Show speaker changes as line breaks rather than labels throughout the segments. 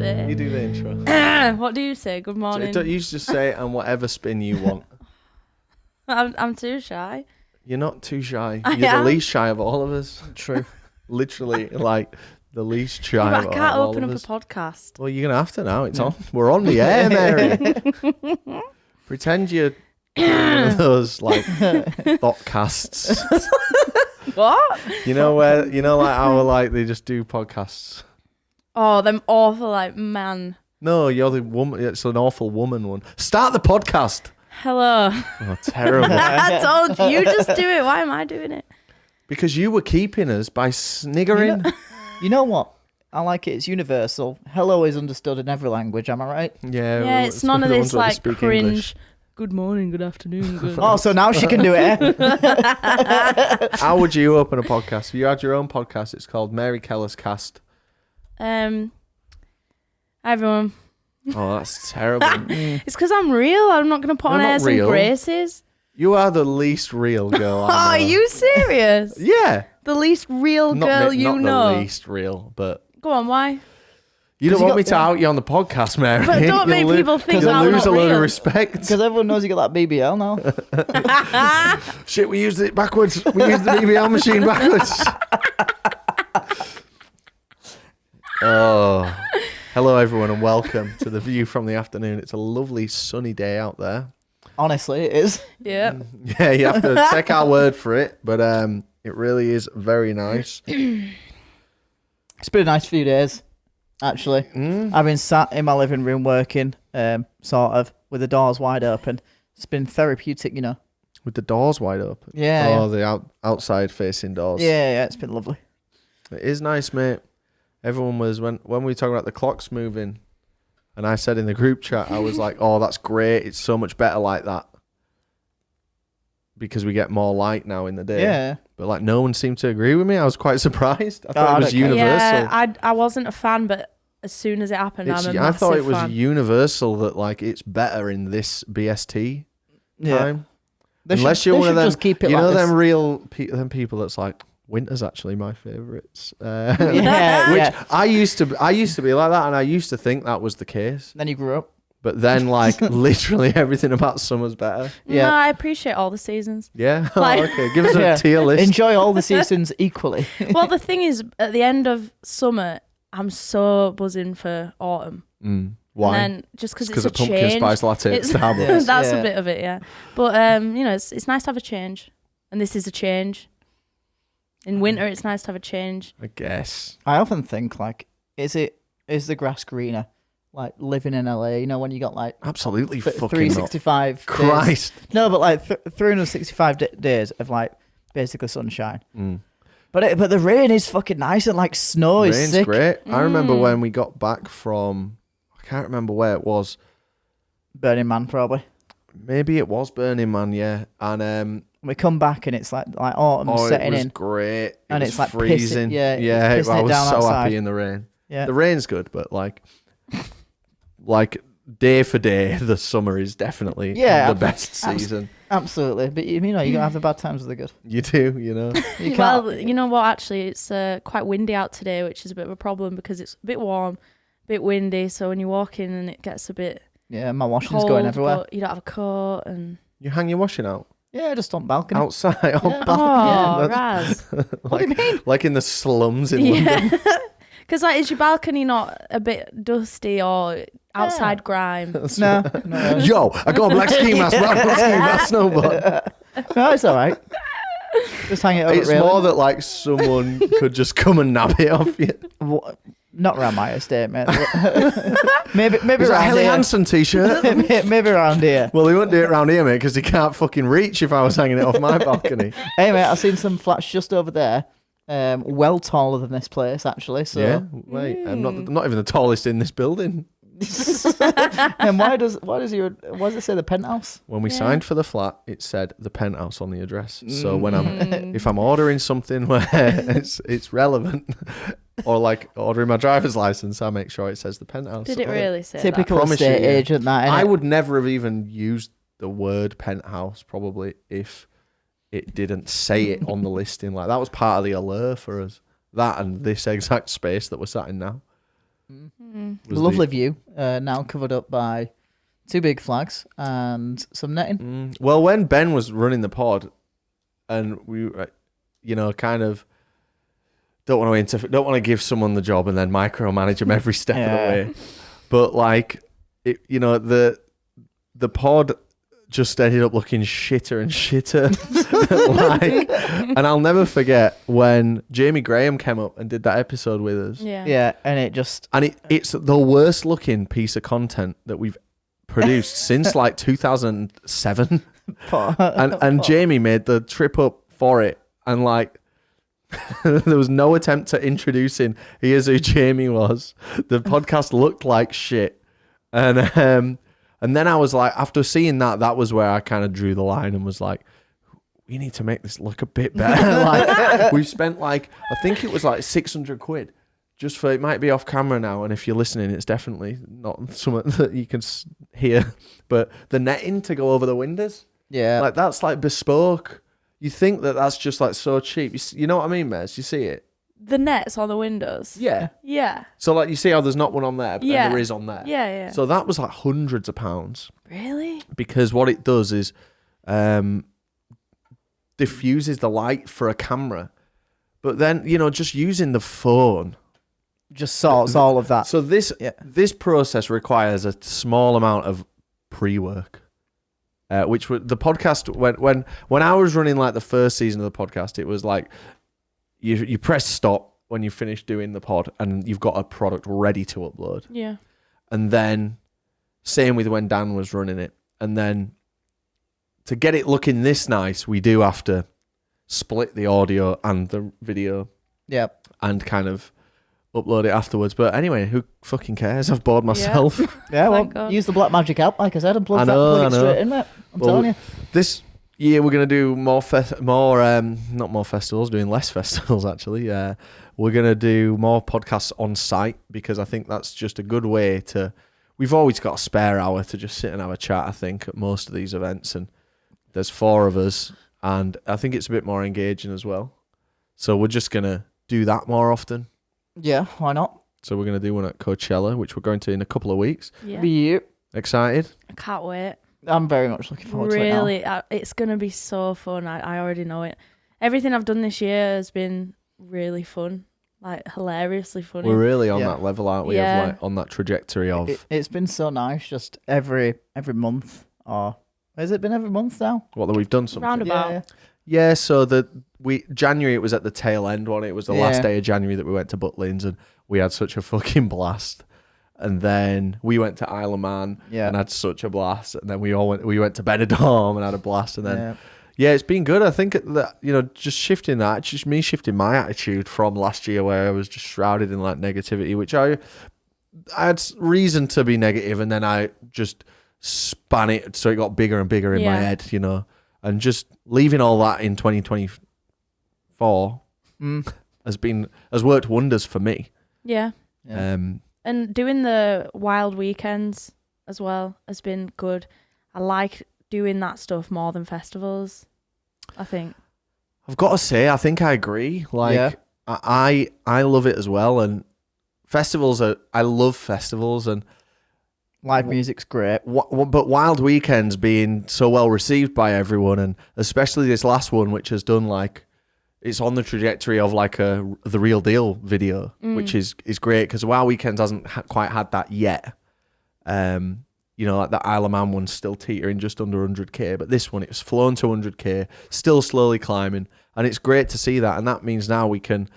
say?
You do the intro.
What do you say? Good morning.
Don't you just say it and whatever spin you want.
I'm too shy.
You're not too shy.
I
You're
am.
the least shy of all of us.
True.
Literally, like, the least shy
But
of
I can't
all
open
of
up a
us.
podcast.
Well, you're going to have to now. It's on. We're on the air, Mary. Pretend you're one of those, like, thoughtcasts.
What?
You know where, like, how, like, they just do podcasts.
Oh, them awful, like, man.
No, you're the woman. It's an awful woman one. Start the podcast.
Hello.
Oh, terrible.
I told you. You just do it. Why am I doing it?
Because you were keeping us by sniggering.
You know what? I like it. It's universal. Hello is understood in every language. Am I right?
Yeah.
Yeah, it's none of
the
this,
ones where they
like,
speak
cringe.
English.
Good morning, good afternoon, good...
Oh, so now she can do it.
How would you open a podcast? If you had your own podcast, it's called Mary Keller's Cast.
Hi, everyone.
Oh, that's terrible.
It's because I'm real. I'm not going to put
You're
on
not
airs
real.
and graces.
You are the least real girl
Oh,
I
are
know.
you serious?
Yeah.
The least real girl you
not
know.
the least real, but...
Go on, why?
You don't
'Cause you
want me
got-
to out you on the podcast, Mary.
But don't make people think
you'll
I'm
lose
not
a load
real.
of respect.
Because everyone knows you got that BBL now.
Shit, we used it backwards. We used the BBL machine backwards. Oh. Hello, everyone, and welcome to The View from the Afternoon. It's a lovely sunny day out there.
Honestly, it is.
Yeah.
Yeah, you have to take our word for it, but it really is very nice.
It's been a nice few days, actually. I've been sat in my living room working, sort of, with the doors wide open. It's been therapeutic, you know.
With the doors wide open.
Yeah.
Oh, the outside facing doors.
Yeah, it's been lovely.
It is nice, mate. Everyone was, when we were talking about the clocks moving, and I said in the group chat, I was like, oh, that's great. It's so much better like that. Because we get more light now in the day.
Yeah.
But like no one seemed to agree with me. I was quite surprised. I thought it was
I don't care.
universal.
Yeah, I wasn't a fan, but as soon as it happened, I'm a massive
I thought it was
fan.
universal that like it's better in this BST
Yeah.
time.
They
Unless
should,
you're
they
one of
should
them,
just keep it
you
like
know,
this.
them real them people that's like winter's actually my favourites.
Yeah,
Which
yeah.
I used to be like that, and I used to think that was the case.
Then you grew up.
But then, like, literally everything about summer's better.
Yeah.
No, I appreciate all the seasons.
Yeah.
Like-
Oh, okay. Give us
Yeah.
a tier list.
Enjoy all the seasons equally.
Well, the thing is, at the end of summer, I'm so buzzing for autumn.
Why?
And then just because
Because
it's
a
a
pumpkin
change.
spice latte at
It's-
Starbucks.
Yes.
That's
Yeah.
a bit of it, yeah. But you know, it's nice to have a change, and this is a change. In winter, it's nice to have a change.
I guess.
I often think, like, is the grass greener? Like, living in LA, you know, when you got, like,
Absolutely fucking not.
365 days.
Christ.
No, but, like, 365 days of, like, basically sunshine. But the rain is fucking nice, and, like, snow is
Rain's
sick.
great. I remember when we got back from, I can't remember where it was.
Burning Man, probably.
Maybe it was Burning Man, yeah. And
We come back, and it's, like autumn setting
it was
in.
great. It
And
was
it's, like,
freezing.
pissing-
Yeah,
it's pissing
I
it
was
down
so
outside.
happy in the rain.
Yeah.
The rain's good, but like day for day, the summer is definitely the best season.
Absolutely. But, you know, you gotta have the bad times with the good.
You do, you know.
You can't.
Well, you know what? Actually, it's quite windy out today, which is a bit of a problem because it's a bit warm, a bit windy. So when you walk in and it gets a bit
Yeah, my washing's
cold,
going everywhere.
but you don't have a coat and.
You hang your washing out
Yeah, just on balcony.
outside.
Yeah.
Oh,
that's-
Raz.
What do you mean?
Like in the slums in London.
Yeah. Because like, is your balcony not a bit dusty or outside grime?
No.
Yo, I got a black ski mask, snowboard.
No, it's all right. Just hang it over.
It's more that like someone could just come and nab it off you.
Not around my estate, mate. maybe
Is that a
around
Helly
here.
Hansen t-shirt?
Maybe around here.
Well, he wouldn't do it around here, mate, because he can't fucking reach if I was hanging it off my balcony.
Hey, mate, I've seen some flats just over there. Well taller than this place, actually. So,
Yeah, wait, I'm not even the tallest in this building.
and why does it say the penthouse?
When we
Yeah.
signed for the flat, it said the penthouse on the address. So when if I'm ordering something where it's relevant, or like ordering my driver's license, I make sure it says the penthouse.
Did it
on
really say
Typical
Promise
estate
you, yeah.
agent. That
I
innit?
would never have even used the word penthouse probably if it didn't say it on the listing. Like that was part of the allure for us. That and this exact space that we're sat in now.
The lovely view, now covered up by 2 big flags and some netting.
Well, when Ben was running the pod, and we, kind of don't want to give someone the job and then micromanage them every step of the way. But like, the pod just ended up looking shitter and shitter. And I'll never forget when Jamie Graham came up and did that episode with us.
Yeah, and
it's the worst looking piece of content that we've produced since like 2007. and Jamie made the trip up for it, and like there was no attempt to introducing here's who Jamie was. The podcast looked like shit, and then I was like, after seeing that was where I kind of drew the line and was like, we need to make this look a bit better. Like, we've spent like, I think it was like 600 quid just for, it might be off camera now, and if you're listening, it's definitely not something that you can hear, but the netting to go over the windows, like that's like bespoke. You think that that's just like so cheap. You know what I mean, Mez? You see it?
The nets on the windows.
Yeah.
Yeah.
So like you see how there's not one on there, but then there is on there.
Yeah.
So that was like hundreds of pounds.
Really?
Because what it does is diffuses the light for a camera. But then, just using the phone
just sorts all of that.
So this process requires a small amount of pre-work. Which the podcast, when I was running like the first season of the podcast, it was like you press stop when you finish doing the pod and you've got a product ready to upload.
Yeah.
And then same with when Dan was running it. And then to get it looking this nice, we do have to split the audio and the video.
Yeah.
And kind of upload it afterwards. But anyway, who fucking cares? I've bored myself.
Yeah, well, use the Black Magic app, like I said, and plug it straight in, mate. I'm telling you.
This year we're going to do not more festivals, doing less festivals actually. We're going to do more podcasts on site because I think that's just a good way to, we've always got a spare hour to just sit and have a chat, I think, at most of these events. And there's 4 of us and I think it's a bit more engaging as well. So we're just going to do that more often.
Yeah, why not?
So we're going to do one at Coachella, which we're going to in a couple of weeks.
Yeah.
Excited?
I can't wait.
I'm very much looking forward to it now.
Really, it's going to be so fun. I already know it. Everything I've done this year has been really fun, like hilariously funny.
We're really on that level, aren't we?
Yeah.
Of like on that trajectory of...
It's been so nice, just every month, or has it been every month now?
What, that we've done something?
Roundabout.
Yeah, so January, it was at the tail end one. It was the last day of January that we went to Butlins and we had such a fucking blast. And then we went to Isle of Man and had such a blast. And then we went to Benidorm and had a blast. And then, it's been good. I think that, just shifting that, just me shifting my attitude from last year where I was just shrouded in like negativity, which I had reason to be negative, and then I just span it so it got bigger and bigger in my head, and just leaving all that in 2024 has worked wonders for me.
Yeah. And doing the wild weekends as well has been good. I like doing that stuff more than festivals, I think.
I've got to say, I think I agree. Like, I love it as well. And I love festivals and
live music's great.
But wild weekends being so well received by everyone, and especially this last one, which has done like, it's on the trajectory of like the Real Deal video, which is great because Wild Weekends hasn't quite had that yet. Like the Isle of Man one's still teetering just under 100k, but this one, it's flown to 100k, still slowly climbing, and it's great to see that. And that means now we can,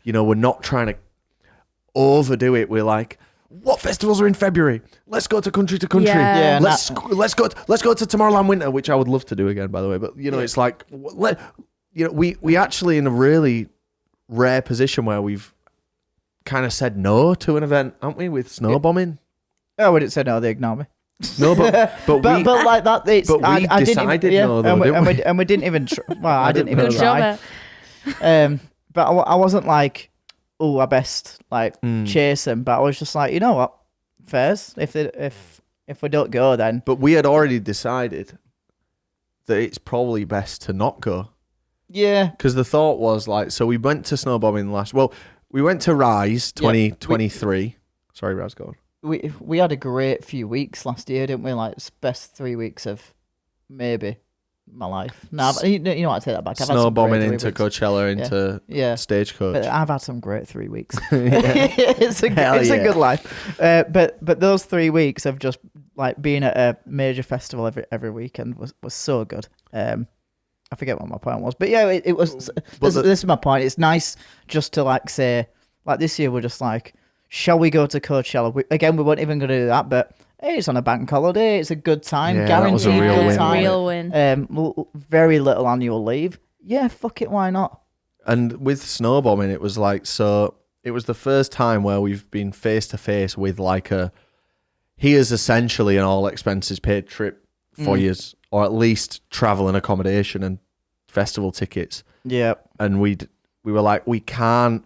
we're not trying to overdo it. We're like, what festivals are in February? Let's go to country to country.
Yeah,
let's go to Tomorrowland Winter, which I would love to do again, by the way. But it's like we actually in a really rare position where we've kind of said no to an event, haven't we? With snowbombing.
Oh, we didn't say no. They ignored me.
No, but
like that. It's,
but we
I
decided
didn't even,
no, though, didn't we?
And we didn't even. I didn't even try. But I wasn't like, oh, I best like chase them. But I was just like, you know what, fairs. If we don't go, then.
But we had already decided that it's probably best to not go.
Yeah.
Because the thought was like, so we went to snowbombing we went to Rise 2023, Sorry, Raz, go on.
We had a great few weeks last year, didn't we? Like best 3 weeks of maybe my life. No, you know what? I take that back. I've had some
Snowbombing
great
into
3 weeks.
Coachella, into Stagecoach.
But I've had some great 3 weeks.
Yeah.
it's a good life. But those 3 weeks of just like being at a major festival every weekend was so good. I forget what my point was, but yeah, it was. This is my point. It's nice just to like say, like this year we're just like, shall we go to Coachella? We weren't even going to do that, but hey, it's on a bank holiday. It's a good time.
Yeah,
Guaranteed
that was a real
good
win.
time.
Real win.
Very little annual leave. Yeah, fuck it, why not?
And with snowbombing, it was like, so it was the first time where we've been face to face with like here's essentially an all expenses paid trip for yous, or at least travel and accommodation and festival tickets.
Yeah.
And we were like, we can't.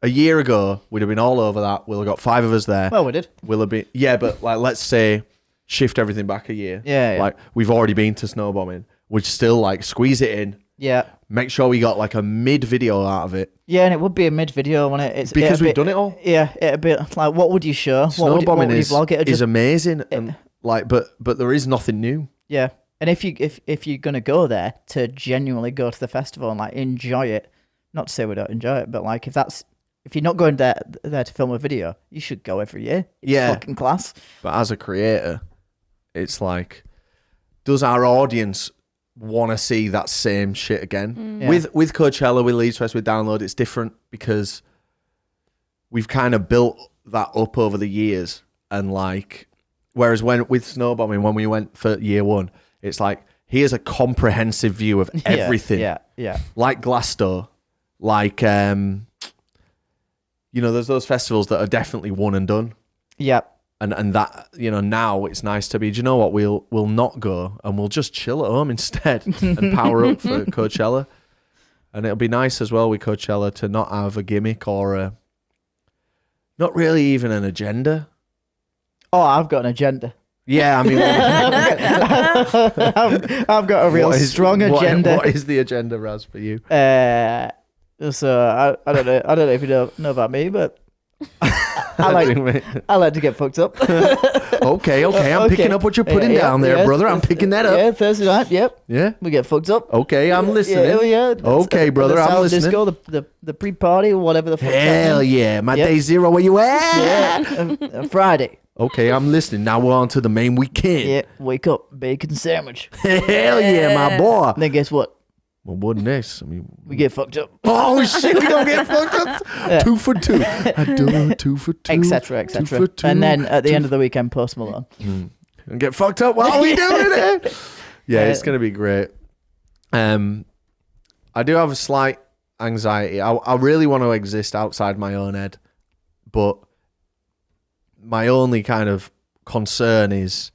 A year ago, we'd have been all over that. We'll have got 5 of us there.
Well, we did.
We'll have been, yeah, but like, let's say, shift everything back a year.
Yeah.
Like, we've already been to snowbombing. We'd still like squeeze it in.
Yeah.
Make sure we got like a mid video out of it.
Yeah, and it would be a mid video, wouldn't it?
Because we've done it all.
Yeah, it'd be like, what would you show?
Snowbombing
what would you vlog?
is amazing, and like, but there is nothing new.
Yeah, and if you're gonna go there to genuinely go to the festival and like enjoy it, not to say we don't enjoy it, but like if you're not going there to film a video, you should go every year. It's fucking class.
But as a creator, it's like, does our audience want to see that same shit again?
Yeah.
With Coachella, with Leeds Fest, with Download, it's different because we've kind of built that up over the years, and like, whereas with snowbombing, when we went for year 1, it's like, here's a comprehensive view of everything.
Yeah.
Like Glasto, like there's those festivals that are definitely one and done.
Yeah.
And that, now it's nice to be, do you know what, we'll not go and we'll just chill at home instead and power up for Coachella. And it'll be nice as well with Coachella to not have a gimmick or not really even an agenda.
Oh, I've got an agenda.
Yeah, I mean,
I've got a real strong agenda.
What is the agenda, Raz, for you?
So I don't know if you know about me, but I like to get fucked up.
Okay, I'm picking up what you're putting down there, brother. I'm picking that up.
Yeah, Thursday night. Yep.
Yeah,
we get fucked up.
Okay, I'm listening.
Yeah.
Okay, brother, I'm listening.
Disco, the pre-party, or whatever the fuck.
Hell yeah, my day 0. Where you at?
Yeah, Friday.
Okay, I'm listening. Now we're on to the main weekend.
Yeah, wake up, bacon sandwich.
Hell yeah, my boy.
And then guess what?
Well, what's next? I mean,
we get fucked up.
Oh shit, we don't get fucked up. Yeah. 2 for 2. I do 2 for 2.
Etc. And then at the end of the weekend, Post Malone.
And get fucked up while we doing it. Yeah, it's gonna be great. I do have a slight anxiety. I really want to exist outside my own head, but my only kind of concern is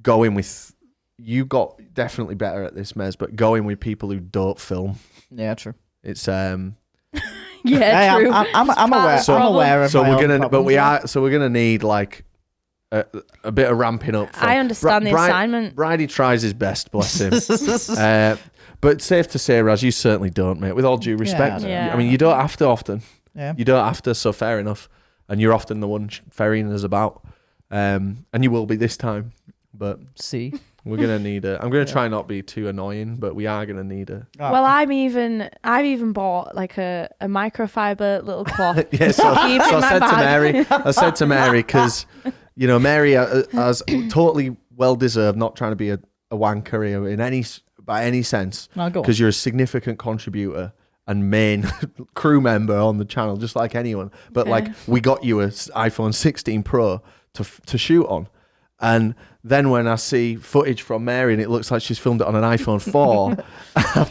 going with. You got definitely better at this, Mez, but going with people who don't film.
Yeah, true.
It's
yeah,
true. I'm aware.
So,
I'm aware of.
So
my
we're
own
gonna,
problems,
but we are. So we're gonna need like a bit of ramping up.
I understand the assignment.
Bridie tries his best, bless him. But safe to say, Raz, you certainly don't, mate. With all due respect,
Yeah.
I mean, you don't have to often.
Yeah.
You don't have to. So fair enough. And you're often the one ferrying us about, and you will be this time. But
see.
We're gonna need I'm gonna try not be too annoying, but we are gonna need
Well, I've even bought like a microfiber little cloth.
Yeah, so I said to Mary, because Mary has totally well deserved not trying to be a wanker in by any sense, because you're a significant contributor and main crew member on the channel, just like anyone. But like, we got you an iPhone 16 Pro to shoot on. And then when I see footage from Mary and it looks like she's filmed it on an iPhone 4,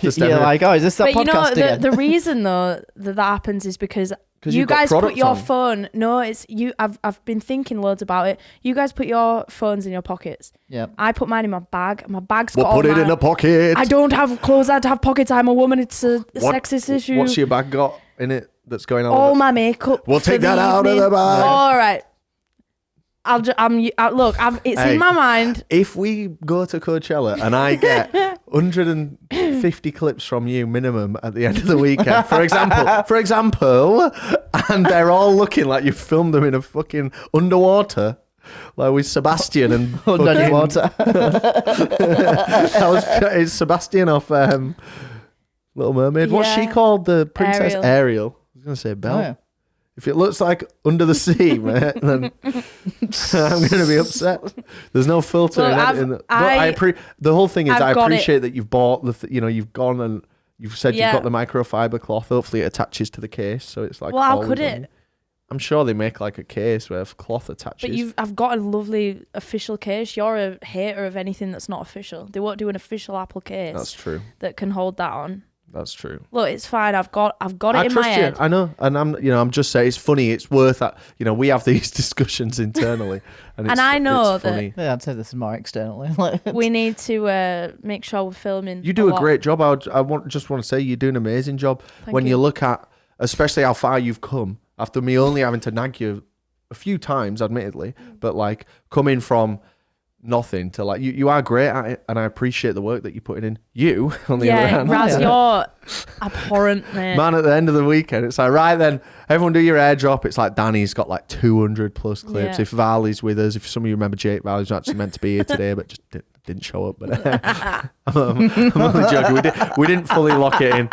you're like, oh, is this that podcast again?
The reason though that happens is because you guys put your phone. No, it's you. I've been thinking loads about it. You guys put your phones in your pockets.
Yeah.
I put mine in my bag. My bag's got.
We'll put it in a pocket.
I don't have clothes. I'd have pockets. I'm a woman. It's a sexist issue.
What's your bag got in it that's going on?
All my makeup.
We'll take that out of the bag.
All right. It's in my mind.
If we go to Coachella and I get 150 clips from you minimum at the end of the weekend, for example, and they're all looking like you filmed them in a fucking underwater, like with Sebastian and
underwater.
Is Sebastian off Little Mermaid? What's she called? The Princess Ariel. I was gonna say Belle. Oh, yeah. If it looks like Under the Sea, mate, then I'm going to be upset. There's no filter in it. The whole thing is, I appreciate that you've bought you've gone and you've said you've got the microfiber cloth. Hopefully, it attaches to the case, so it's like.
Well, how could it?
I'm sure they make like a case where cloth attaches.
But I've got a lovely official case. You're a hater of anything that's not official. They won't do an official Apple case.
That's true.
That can hold that on.
That's true.
Look, it's fine. I've got it in my head.
I know, and I'm just saying it's funny. It's worth that. We have these discussions internally, and
I know
it's funny.
Yeah, I'd say this is more externally.
We need to make sure we're filming.
You do a great job. I just want to say you do an amazing job. When you look at, especially how far you've come after me only having to nag you a few times, admittedly, but like coming from nothing to like you are great at it, and I appreciate the work that you're putting in. You on the other hand,
Raz, you're abhorrent, mate.
Man, at the end of the weekend, it's like, right then, everyone do your airdrop. It's like Danny's got like 200 plus clips. If Valley's with us, if some of you remember Jake Valley's actually meant to be here today, but just didn't show up. But I'm only joking. We didn't fully lock it in.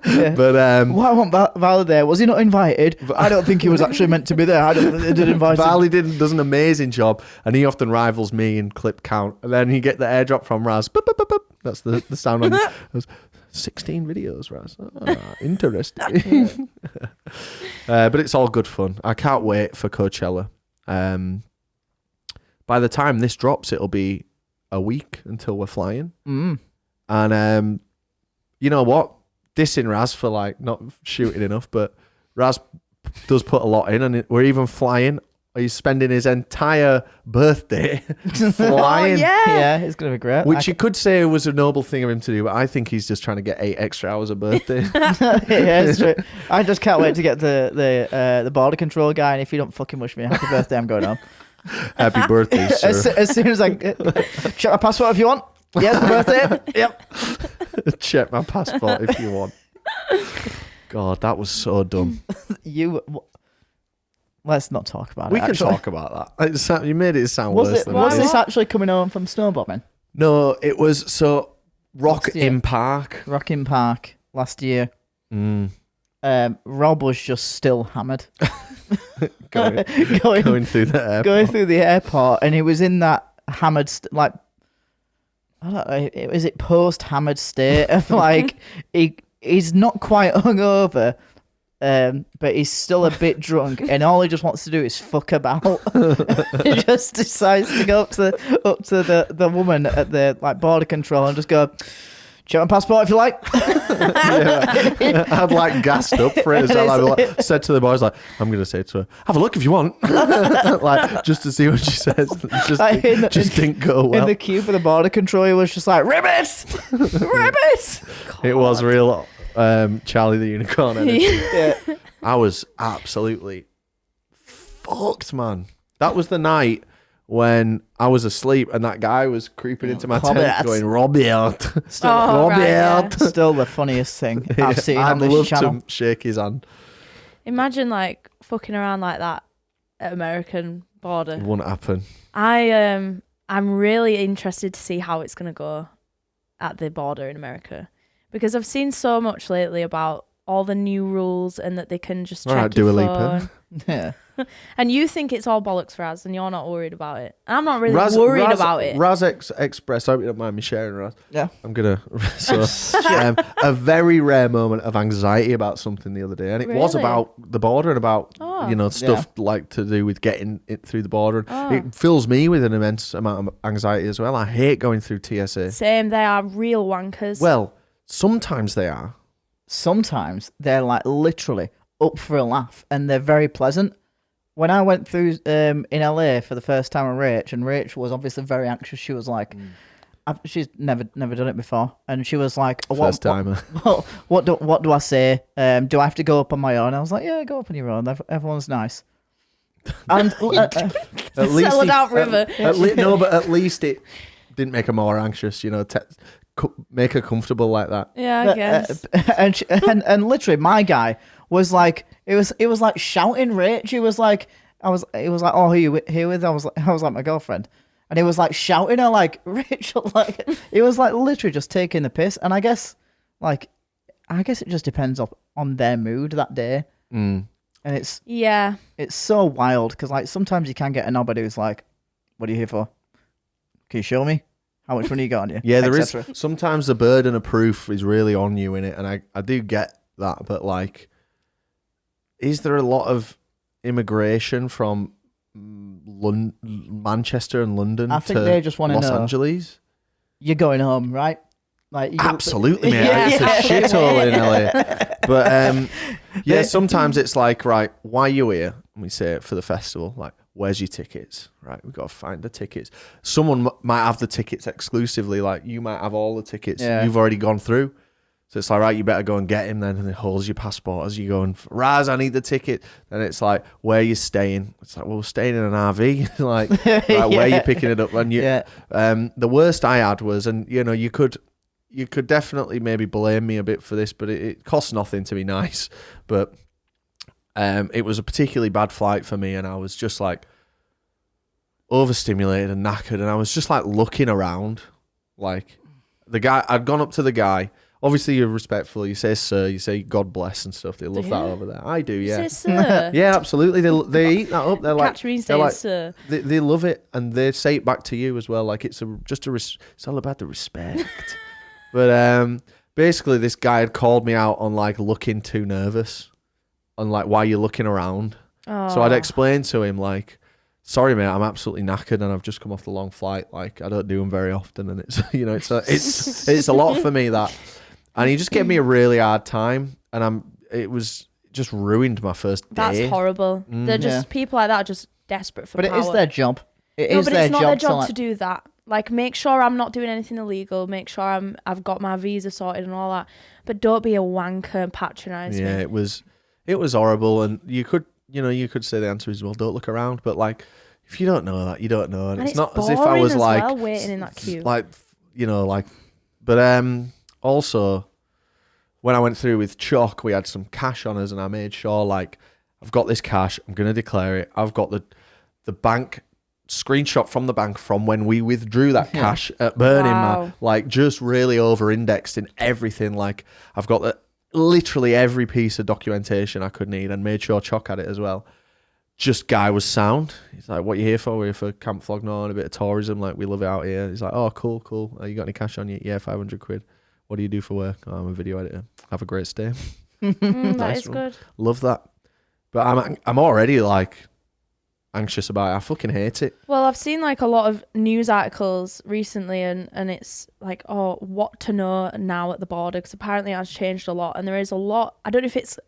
Yeah.
But
why want Valley there? Was he not invited? I don't think he was actually meant to be there. I don't think they did invite him.
Valley does an amazing job, and he often rivals me in clip count. And then you get the airdrop from Raz. Boop, boop, boop, boop. That's the sound on it. 16 videos, Raz. Interesting. But it's all good fun. I can't wait for Coachella. By the time this drops, it'll be a week until we're flying. And you know what? Dissing Raz for like not shooting enough, but Raz does put a lot in, and we're even flying. He's spending his entire birthday flying.
Oh,
yeah, it's gonna be great.
Which you could say was a noble thing of him to do, but I think he's just trying to get 8 extra hours of birthday.
Yeah, it's true. I just can't wait to get the border control guy, and if you don't fucking wish me a happy birthday, I'm going home.
Happy birthday, sir.
As soon as I check my passport if you want. Yes, my birthday. Yep.
Check my passport if you want. God, that was so dumb.
Let's not talk about
we
it.
We can talk about that. You made it sound worse than
was this actually coming home from snowbombing?
No, it was Rock in Park.
Rock in Park last year. Rob was just still hammered.
going through the airport.
Going through the airport, and he was in that hammered I don't know, is it post-hammered state of like he's not quite hungover, but he's still a bit drunk, and all he just wants to do is fuck about. He just decides to go up to the woman at the like border control and just go, check my passport if you like.
I'd like gassed up for it as well. I said to the boys, like, I'm going to say to her, have a look if you want. Like, just to see what she says. Just didn't go well.
In the queue for the border control, he was just like, ribbit! Ribbit!
It was real Charlie the Unicorn. Yeah. I was absolutely fucked, man. That was the night when I was asleep and that guy was creeping into my tent going, Robert.
Still the funniest thing I've seen on this channel. I'd love
to shake his hand.
Imagine like fucking around like that at American border.
It wouldn't happen.
I'm really interested to see how it's going to go at the border in America, because I've seen so much lately about all the new rules and that they can just check your phone.
Yeah.
And you think it's all bollocks, Raz, and you're not worried about it. And I'm not really worried about it.
Raz Express, I hope you don't mind me sharing, Raz.
Yeah.
I'm going to... a very rare moment of anxiety about something the other day. And it was about the border and about, stuff like to do with getting it through the border. It fills me with an immense amount of anxiety as well. I hate going through TSA.
Same, they are real wankers.
Well, sometimes they are.
Sometimes they're like literally up for a laugh, and they're very pleasant. When I went through in LA for the first time with Rach, and Rach was obviously very anxious, she was like, she's never done it before, and she was like,
first timer.
What do I say? Do I have to go up on my own? I was like, yeah, go up on your own. Everyone's nice. And
at least sell it out river.
But at least it didn't make her more anxious. Make her comfortable like that.
Yeah, I guess.
And literally, my guy was like, it was like shouting rage. He was like, it was like, oh, who you here with? I was like my girlfriend, and he was like shouting her like Rachel, like he was like literally just taking the piss. And I guess it just depends on their mood that day.
Mm.
And it's so wild because like sometimes you can get a nobody who's like, what are you here for? Can you show me? How much money you got on you?
Yeah, there is. Sometimes the burden of proof is really on you in it, and I do get that. But like, is there a lot of immigration from Manchester and London
I think they just want to
Los
know,
Angeles?
You're going home, right? Like
absolutely, mate. It's a shithole in LA. But yeah, sometimes it's like, right, why are you here? And we say for the festival, like, where's your tickets? Right, we've got to find the tickets. Someone might have the tickets exclusively, like you might have all the tickets you've already gone through. So it's like, right, you better go and get him then, and it holds your passport as you go and, Raz, I need the ticket. Then it's like, where are you staying? It's like, well, we're staying in an RV. Like, right, where are you picking it up? And the worst I had was, and you could definitely maybe blame me a bit for this, but it costs nothing to be nice. But it was a particularly bad flight for me, and I was just like overstimulated and knackered, and I was just like looking around. Like I'd gone up to the guy. Obviously, you're respectful. You say sir, you say God bless and stuff. They love that over there. I do, yeah.
You say sir?
Yeah, absolutely. They eat that up. They're like,
sir.
They love it, and they say it back to you as well. Like it's all about the respect. But basically, this guy had called me out on like looking too nervous, on like why you're looking around.
Oh.
So I'd explained to him like, sorry mate, I'm absolutely knackered and I've just come off the long flight. Like I don't do them very often, and it's it's a lot for me that. And he just gave me a really hard time, and it was just ruined my first day.
That's horrible. They're just people like that are just desperate for power.
But it is their job.
But it's not their job to do that. Like, make sure I'm not doing anything illegal. Make sure I've got my visa sorted and all that. But don't be a wanker and patronise me.
Yeah, it was horrible, and you could say the answer is, well, don't look around. But like, if you don't know that, you don't know, and it's not as if I was like
waiting in that queue.
But also, when I went through with Chalk, we had some cash on us, and I made sure, like, I've got this cash, I'm going to declare it. I've got the bank screenshot from the bank from when we withdrew that cash at Burning Man, like, just really over-indexed in everything. Like, I've got literally every piece of documentation I could need, and made sure Chalk had it as well. Just guy was sound. He's like, what are you here for? We're here for Camp Flognaw and a bit of tourism. Like, we love it out here. He's like, oh, cool. You got any cash on you? Yeah, 500 quid. What do you do for work? Oh, I'm a video editor. Have a great stay.
That is good.
Love that. But I'm already like anxious about it. I fucking hate it.
Well, I've seen like a lot of news articles recently, and it's like, oh, what to know now at the border, because apparently it has changed a lot, and there is a lot. I don't know if it's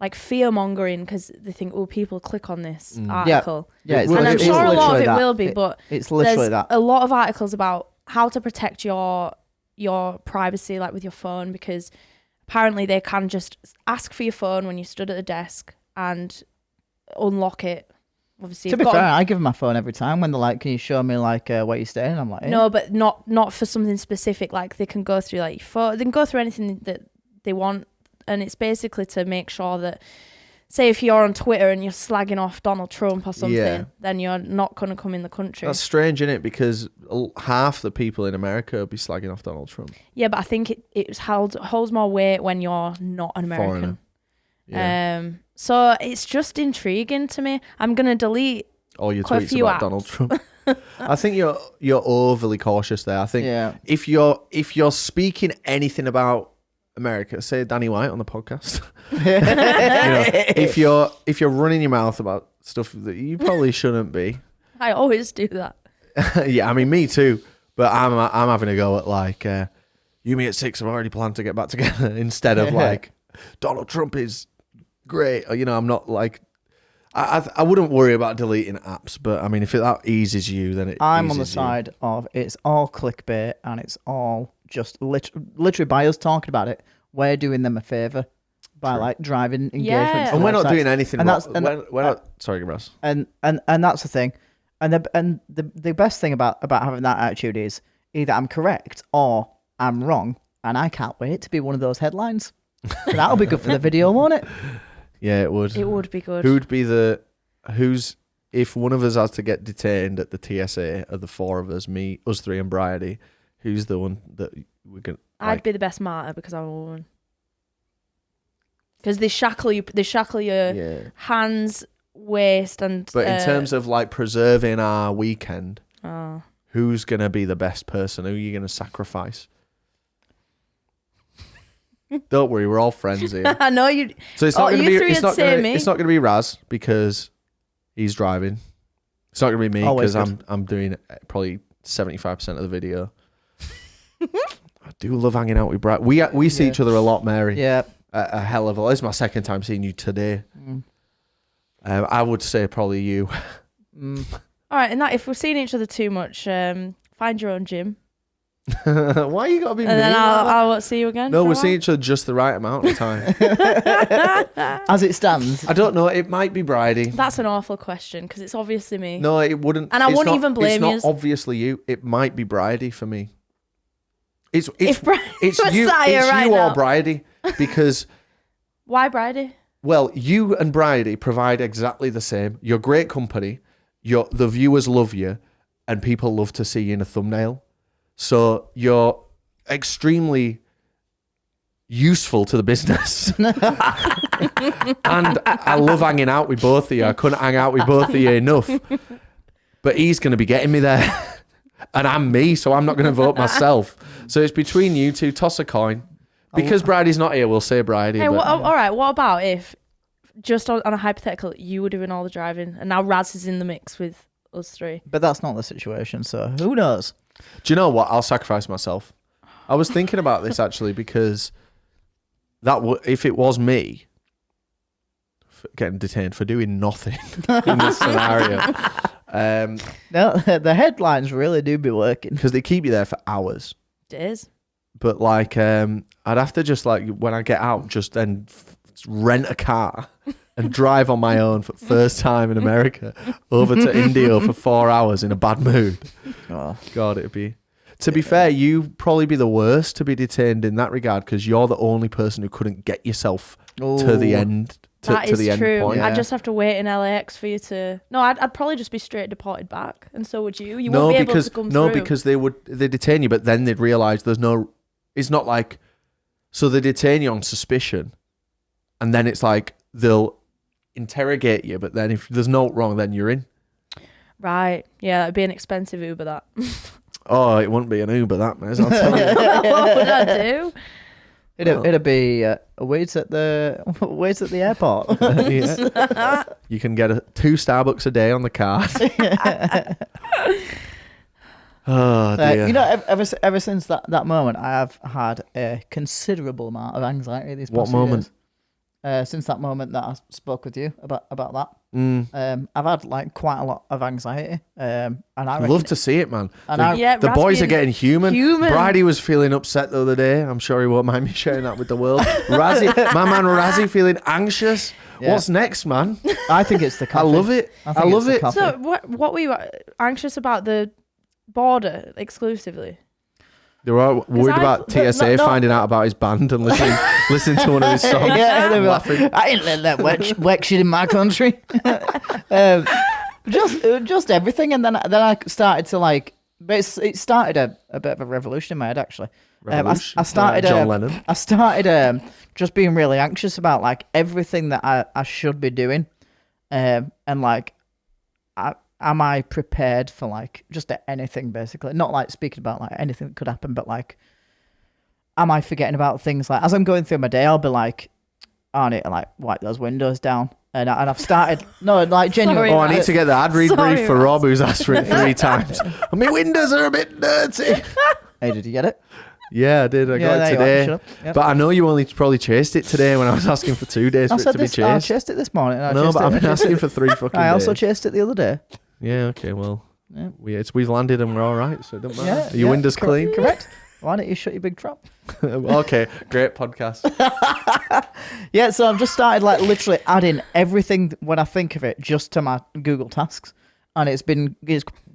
like fear mongering, because they think, oh, people click on this article.
Yeah,
and I'm sure a lot of it will be, but
it's literally
there's a lot of articles about how to protect your privacy, like with your phone, because apparently they can just ask for your phone when you stood at the desk and unlock it. Obviously,
to be fair, I give them my phone every time when they're like, "Can you show me like where you're staying?" I'm like,
no, but not for something specific. Like, they can go through like your phone, they can go through anything that they want, and it's basically to make sure that, say, if you're on Twitter and you're slagging off Donald Trump or something, then you're not going to come in the country.
That's strange, isn't it? Because half the people in America will be slagging off Donald Trump.
Yeah, but I think it holds more weight when you're not an American. Yeah. So it's just intriguing to me. I'm going to delete
all your tweets about Donald Trump. I think you're overly cautious there. I think if you're speaking anything about America, say Danny White on the podcast. If you're running your mouth about stuff that you probably shouldn't be.
I always do that.
Yeah, I mean, me too. But I'm having a go at like, you meet at 6. I've already planned to get back together, instead of like, Donald Trump is great. I'm not like, I wouldn't worry about deleting apps, but I mean, if that eases you, then
I'm on the side of it's all clickbait and it's all just literally by us talking about it, we're doing them a favour by like driving engagement.
And we're not doing anything.
And
we're not. Sorry, Ross.
And that's the thing. And the best thing about having that attitude is either I'm correct or I'm wrong, and I can't wait to be one of those headlines. That'll be good for the video, won't it?
Yeah, it would.
It would be good.
If one of us has to get detained at the TSA of the four of us, me, us three, and Bridie, who's the one that we're gonna?
I'd be the best martyr because I'm a woman. Because they shackle your hands, waist, and.
But in terms of like preserving our weekend, who's gonna be the best person? Who are you gonna sacrifice? Don't worry, we're all friends here.
I know you.
So it's not going to be. It's not going to be Raz because he's driving. It's not going to be me because I'm doing probably 75% of the video. I do love hanging out with Brad. We see each other a lot, Mary.
Yeah,
a hell of a lot. This is my second time seeing you today. I would say probably you.
All right, and that if we're seeing each other too much, find your own gym.
Why you gotta be mean?
And then I'll see you again.
No, we're seeing each other just the right amount of time.
As it stands.
I don't know. It might be Bridie.
That's an awful question because it's obviously me.
No, it wouldn't.
And I wouldn't even blame you.
It's not obviously you. It might be Bridie for me. It's you or Bridie because.
Why Bridie?
Well, you and Bridie provide exactly the same. You're great company. The viewers love you, and people love to see you in a thumbnail. So you're extremely useful to the business. And I love hanging out with both of you. I couldn't hang out with both of you enough. But he's going to be getting me there. And I'm me, so I'm not going to vote myself. So it's between you two. Toss a coin. Because Bridie's not here, we'll say Bridie.
Hey, all right, what about if, just on a hypothetical, you were doing all the driving and now Raz is in the mix with us three?
But that's not the situation, so who knows?
Do you know what? I'll sacrifice myself. I was thinking about this actually because if it was me getting detained for doing nothing in this scenario.
No, the headlines really do be working
because they keep you there for hours.
It is.
But like, I'd have to just like when I get out, just then rent a car and drive on my own for the first time in America over to India for 4 hours in a bad mood. Oh. God, it'd be. To be fair, you'd probably be the worst to be detained in that regard because you're the only person who couldn't get yourself to the end.
That is
end
true.
point.
I'd just have to wait in LAX for you to. No, I'd probably just be straight deported back, and so would you. You won't be able to come through.
No, because they detain you, but then they'd realise there's no. It's not like. So they detain you on suspicion, and then it's like they'll interrogate you, but then if there's no wrong, then you're in. Right.
Yeah, it'd be an expensive Uber, that.
Oh, it wouldn't be an Uber, that, Mez, I'll tell you.
What would I do?
It'd be waits at the airport.
Yeah. You can get 2 Starbucks a day on the card. Oh dear.
You know, ever since that moment, I have had a considerable amount of anxiety these past
What moment?
Years. Since that moment that I spoke with you about that, I've had like quite a lot of anxiety, and I
love to see it, man.
And
the boys are getting human. Bridie was feeling upset the other day. I'm sure he won't mind me sharing that with the world. My man Razzie feeling anxious. Yeah. What's next, man?
I think it's the coffee.
I love it. I love it.
So what were you anxious about the border exclusively?
They were worried about TSA finding out about his band and listening to one of his songs.
Yeah, they were laughing. I ain't let that wet shit in my country. Just everything, and then I started to like. But it started a bit of a revolution in my head actually. I started
John Lennon.
I started just being really anxious about like everything that I should be doing, and like. Am I prepared for like just anything basically? Not like speaking about like anything that could happen, but like, am I forgetting about things like as I'm going through my day? I'll be like, oh, I need to like wipe those windows down, and I've started genuinely.
I need to get the ad read brief for Rob, who's asked for it 3 times. My windows are a bit dirty.
Hey, did you get it?
Yeah, I did. I got it today. Yep. But I know you only probably chased it today when I was asking for 2 days for it to be chased.
I chased it this morning.
No, but I've been asking for 3 fucking days.
I also chased it the other day.
Yeah, okay, well. Yeah. We've landed and we're all right, so it doesn't matter. Yeah, are your windows clean?
Correct. Why don't you shut your big trap?
Okay, great podcast.
Yeah, so I've just started like literally adding everything when I think of it just to my Google Tasks, and it's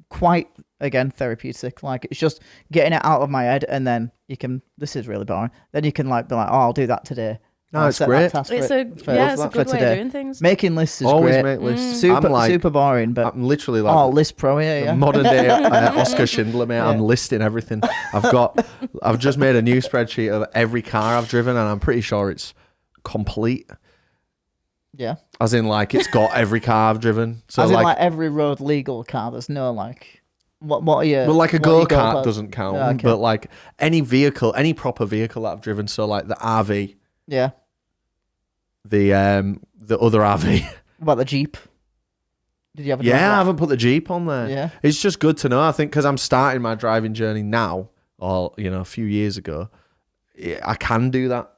quite again therapeutic. Like it's just getting it out of my head, and then you can. This is really boring. Then you can like be like, oh, I'll do that today.
No, it's great.
It's a good way of doing things.
Making lists is
always
great.
Make lists.
Super boring, but
I'm literally like
list pro, yeah.
Modern day Oscar Schindler, mate. Yeah. I'm listing everything. I've just made a new spreadsheet of every car I've driven, and I'm pretty sure it's complete.
Yeah.
As in, like, it's got every car I've driven. So
as in, like every road legal car. There's no like. What are you?
Well, like a go-kart doesn't count, okay. But like any vehicle, any proper vehicle that I've driven. So like the RV.
Yeah.
The other RV.
What about the Jeep? Did you have?
I haven't put the Jeep on there.
Yeah,
it's just good to know. I think because I'm starting my driving journey now, or a few years ago, I can do that.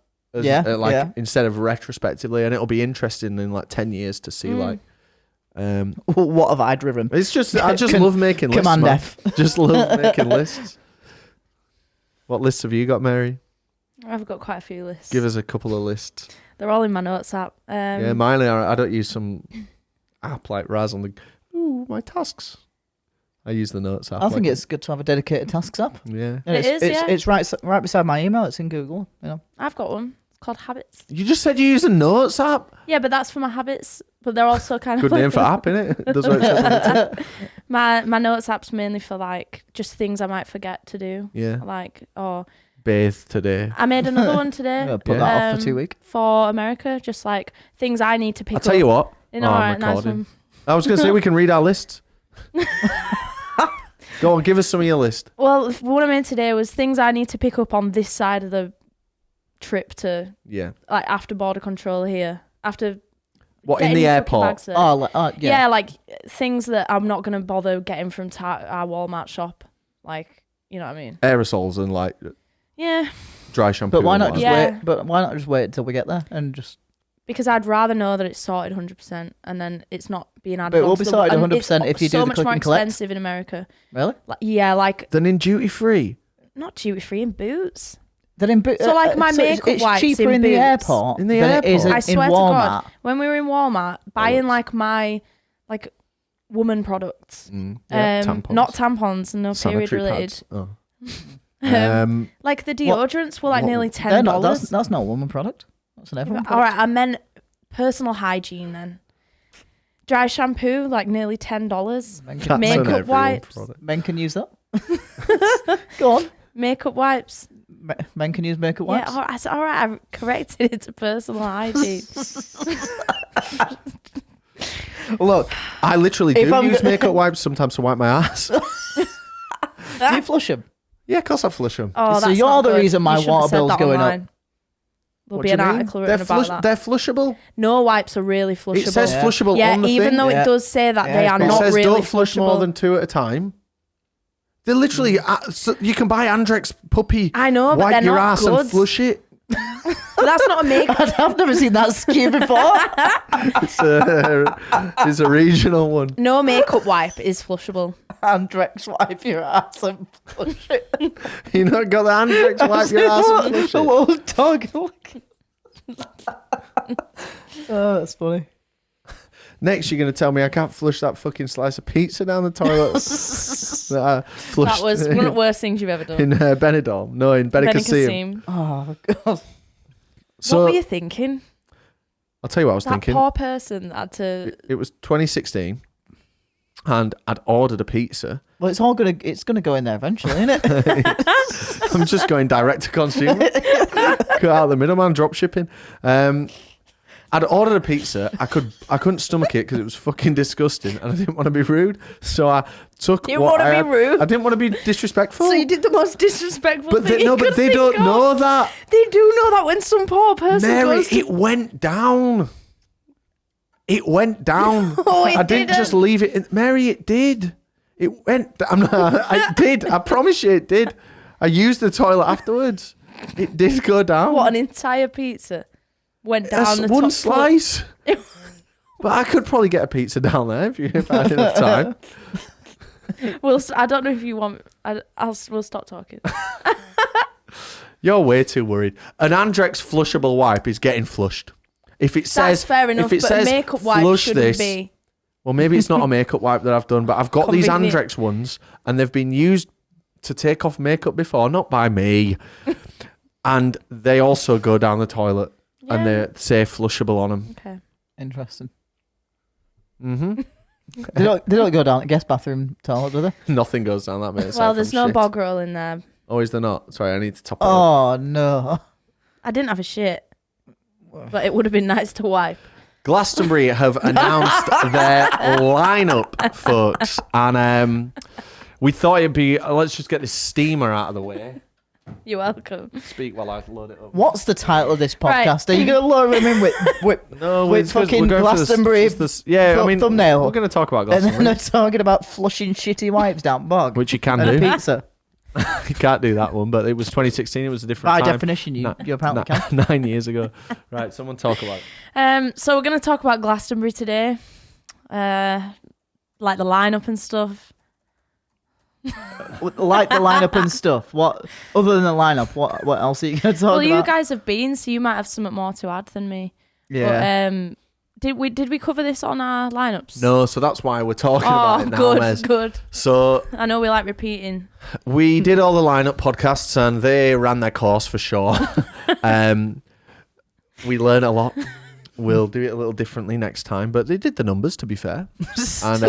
Instead of retrospectively, and it'll be interesting in like 10 years to see like.
What have I driven?
It's just I just love making lists.
Command F.
Just love making lists. What lists have you got, Mary?
I've got quite a few lists.
Give us a couple of lists.
They're all in my notes app.
Yeah, mine are. I don't use some app like Raz on my tasks. I use the notes app.
I think it's good to have a dedicated tasks app.
Yeah,
and
it's right beside my email. It's in Google.
I've got one. It's called Habits.
You just said you use a notes app.
Yeah, but that's for my habits. But they're also kind
of good name for app, innit? That's what it says on the tip.
My notes app's mainly for like just things I might forget to do.
Yeah,
like
bathe today.
I made another one today.
Put that off for 2 weeks.
For America, just like things I need to pick up.
I'll tell you what.
I'm recording.
I was going to say we can read our lists. Go on, give us some of your list.
Well, what I made today was things I need to pick up on this side of the trip to.
Yeah.
Like after border control here. After.
What, in the airport?
Yeah, like things that I'm not going to bother getting from our Walmart shop. Like, you know what I mean?
Aerosols and like.
Yeah.
Dry shampoo.
But why not just wait? But why not just wait until we get there and just?
Because I'd rather know that it's sorted 100% and then it's not being added.
But it will be sorted 100% if you do the click and collect. So much more
expensive in America.
Really?
Than in duty free.
Not duty free, in Boots.
Then in Boots.
So like my makeup wipes
it's cheaper in the airport.
In the airport.
It is
I swear
in
to
Walmart.
God, when we were in Walmart buying like my woman products,
tampons.
not tampons, no period related.
Oh.
Like the deodorants were like nearly $10.
That's not a woman product. That's an everyone product.
All right, I meant personal hygiene then. Dry shampoo, like nearly $10. Makeup wipes.
Men can use that. Go on.
Makeup wipes.
Men can use makeup wipes.
Yeah, all right. I corrected it to personal hygiene.
Look, I literally do use makeup wipes sometimes to wipe my ass.
Do you flush them?
Yeah, of course I flush them.
Oh,
so you're the reason my water bill's going up.
There'll be an article written about that.
They're flushable?
No wipes are really flushable.
It says flushable on the thing.
Yeah, even though it does say that they are not really flushable. It says
don't flush more than 2 at a time. They're literally, so you can buy Andrex puppy.
I know, but they're not good.
Wipe your ass and flush it.
But that's not a makeup.
I've never seen that scheme before.
It's a regional one.
No makeup wipe is flushable.
Andrex wipe your ass and flush it.
You not got the Andrex wipe your ass and flush it?
A little dog. Oh, that's funny.
Next, you're going to tell me I can't flush that fucking slice of pizza down the toilet that I flushed.
That was one of the worst things you've ever done.
In Benidorm. No, in Benicassim.
Oh, God.
So,
what were you thinking?
I'll tell you what I was thinking.
That poor person had to...
It was 2016, and I'd ordered a pizza.
Well, it's gonna go in there eventually, isn't it?
I'm just going direct to consumer. Cut out the middleman, drop shipping. I'd ordered a pizza. I couldn't stomach it because it was fucking disgusting, and I didn't want to be rude. So I took.
You want to be rude?
I didn't want to be disrespectful.
So you did the most disrespectful thing.
But they don't know that.
They do know that when some poor person
Mary,
goes to...
it went down. It went down.
Oh,
I didn't just leave it in. Mary, it did. It went. It did. I promise you, it did. I used the toilet afterwards. It did go down.
What, an entire pizza went down the
one
top
slice. But I could probably get a pizza down there if I had enough time.
I don't know if you want. We'll stop talking.
You're way too worried. An Andrex flushable wipe is getting flushed. If it says
that's fair enough,
if it
but
says
a makeup wipe
flush
shouldn't
this,
be.
well, maybe it's not a makeup wipe that I've done, but I've got these
Convenient.
Andrex ones, and they've been used to take off makeup before, not by me. And they also go down the toilet, and they say flushable on them.
Okay.
Interesting.
Mm-hmm.
They don't go down the guest bathroom toilet, do they?
Nothing goes down that, mate.
Well, there's no bog roll in there.
Oh, is there not? Sorry, I need to top it up.
Oh, no.
I didn't have a shit, but it would have been nice to wipe.
Glastonbury have announced their lineup, folks, and we thought it'd be. Let's just get this steamer out of the way.
You're welcome.
Speak while I load it up.
What's the title of this podcast?
Right.
Are you going to lure him in with fucking Glastonbury thumbnail?
We're going to talk about
And
Glastonbury.
then they're talking about flushing shitty wipes down bog.
Which you can
and
do.
a pizza.
You can't do that one, but it was 2016. It was a different
By
time.
definition, you apparently can.
9 years ago. Right, someone talk about it.
So we're going to talk about Glastonbury today. Like the lineup and stuff.
Like the lineup and stuff. What other than the lineup? What else are you going to talk
Well,
about?
you guys have been, so you might have something more to add than me.
Yeah.
But, did we cover this on our lineups?
No, so that's why we're talking about it now,
good,
Mez.
good.
So
I know we like repeating.
we did all the lineup podcasts, and they ran their course for sure. We learned a lot. We'll do it a little differently next time, but they did the numbers, to be fair. And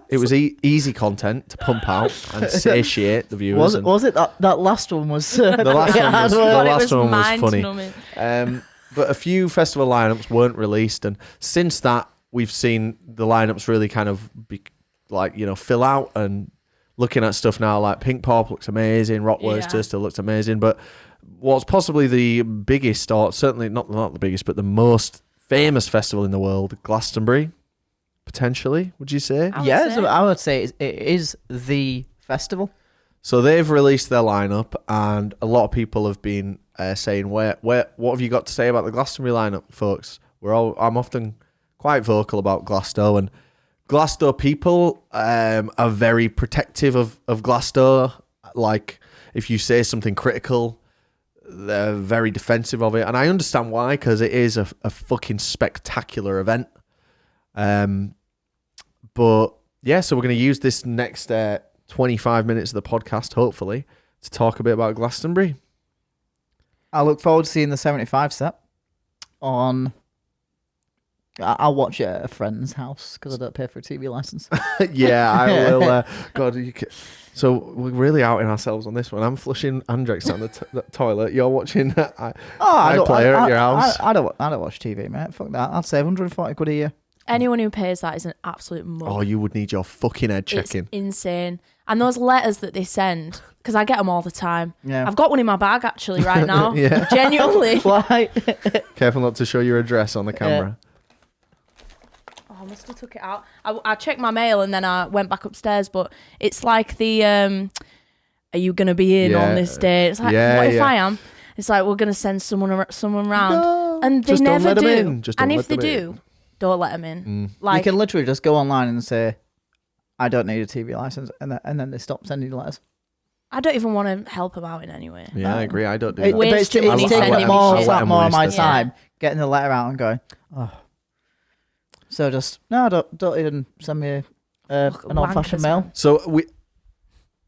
it was easy content to pump out and satiate the viewers.
Was it that last one was?
The last one was funny.
Mind-numbing.
But a few festival lineups weren't released, and since that, we've seen the lineups really kind of fill out. And looking at stuff now, like Pink Pop looks amazing, Rockwurster still looks amazing, but what's possibly the biggest, or certainly not the biggest, but the most famous festival in the world, Glastonbury, potentially, would you say?
I would say it is the festival.
So they've released their lineup, and a lot of people have been saying, "What have you got to say about the Glastonbury lineup, folks?" I'm often quite vocal about Glasto, and Glasto people are very protective of Glasto. Like, if you say something critical, they're very defensive of it, and I understand why, because it is a fucking spectacular event. But yeah, so we're going to use this next 25 minutes of the podcast, hopefully, to talk a bit about Glastonbury.
I look forward to seeing the 75 set on. I'll watch it at a friend's house because I don't pay for a TV license.
Yeah, I will. God, so we're really outing ourselves on this one. I'm flushing Andrex down the toilet. You're watching iPlayer at your house.
I don't watch TV, mate. Fuck that. I'd save 140 quid a year.
Anyone who pays that is an absolute mug.
Oh, you would need your fucking head checking.
It's insane. And those letters that they send, because I get them all the time.
Yeah.
I've got one in my bag actually right now.
Yeah.
Genuinely.
Why?
Careful not to show your address on the camera.
Oh, I must have took it out. I checked my mail and then I went back upstairs, but it's like the are you gonna be in on this day? It's like, what if I am? It's like, we're gonna send someone round,
No,
and they
just don't
never
let 'em
do.
in. Just don't
And
let
if they
them
do,
in.
don't let them in. Like,
You can literally just go online and say, I don't need a TV license, and then they stop sending you letters.
I don't even want to help them out in any way.
Yeah, I agree. I don't do
But
that.
Waste
it's
your money
taking
sending
up
me
more
shit.
of my
Waste it.
time getting the letter out and going, oh. So just, no, don't even send me an old-fashioned
wankers,
mail.
man.
So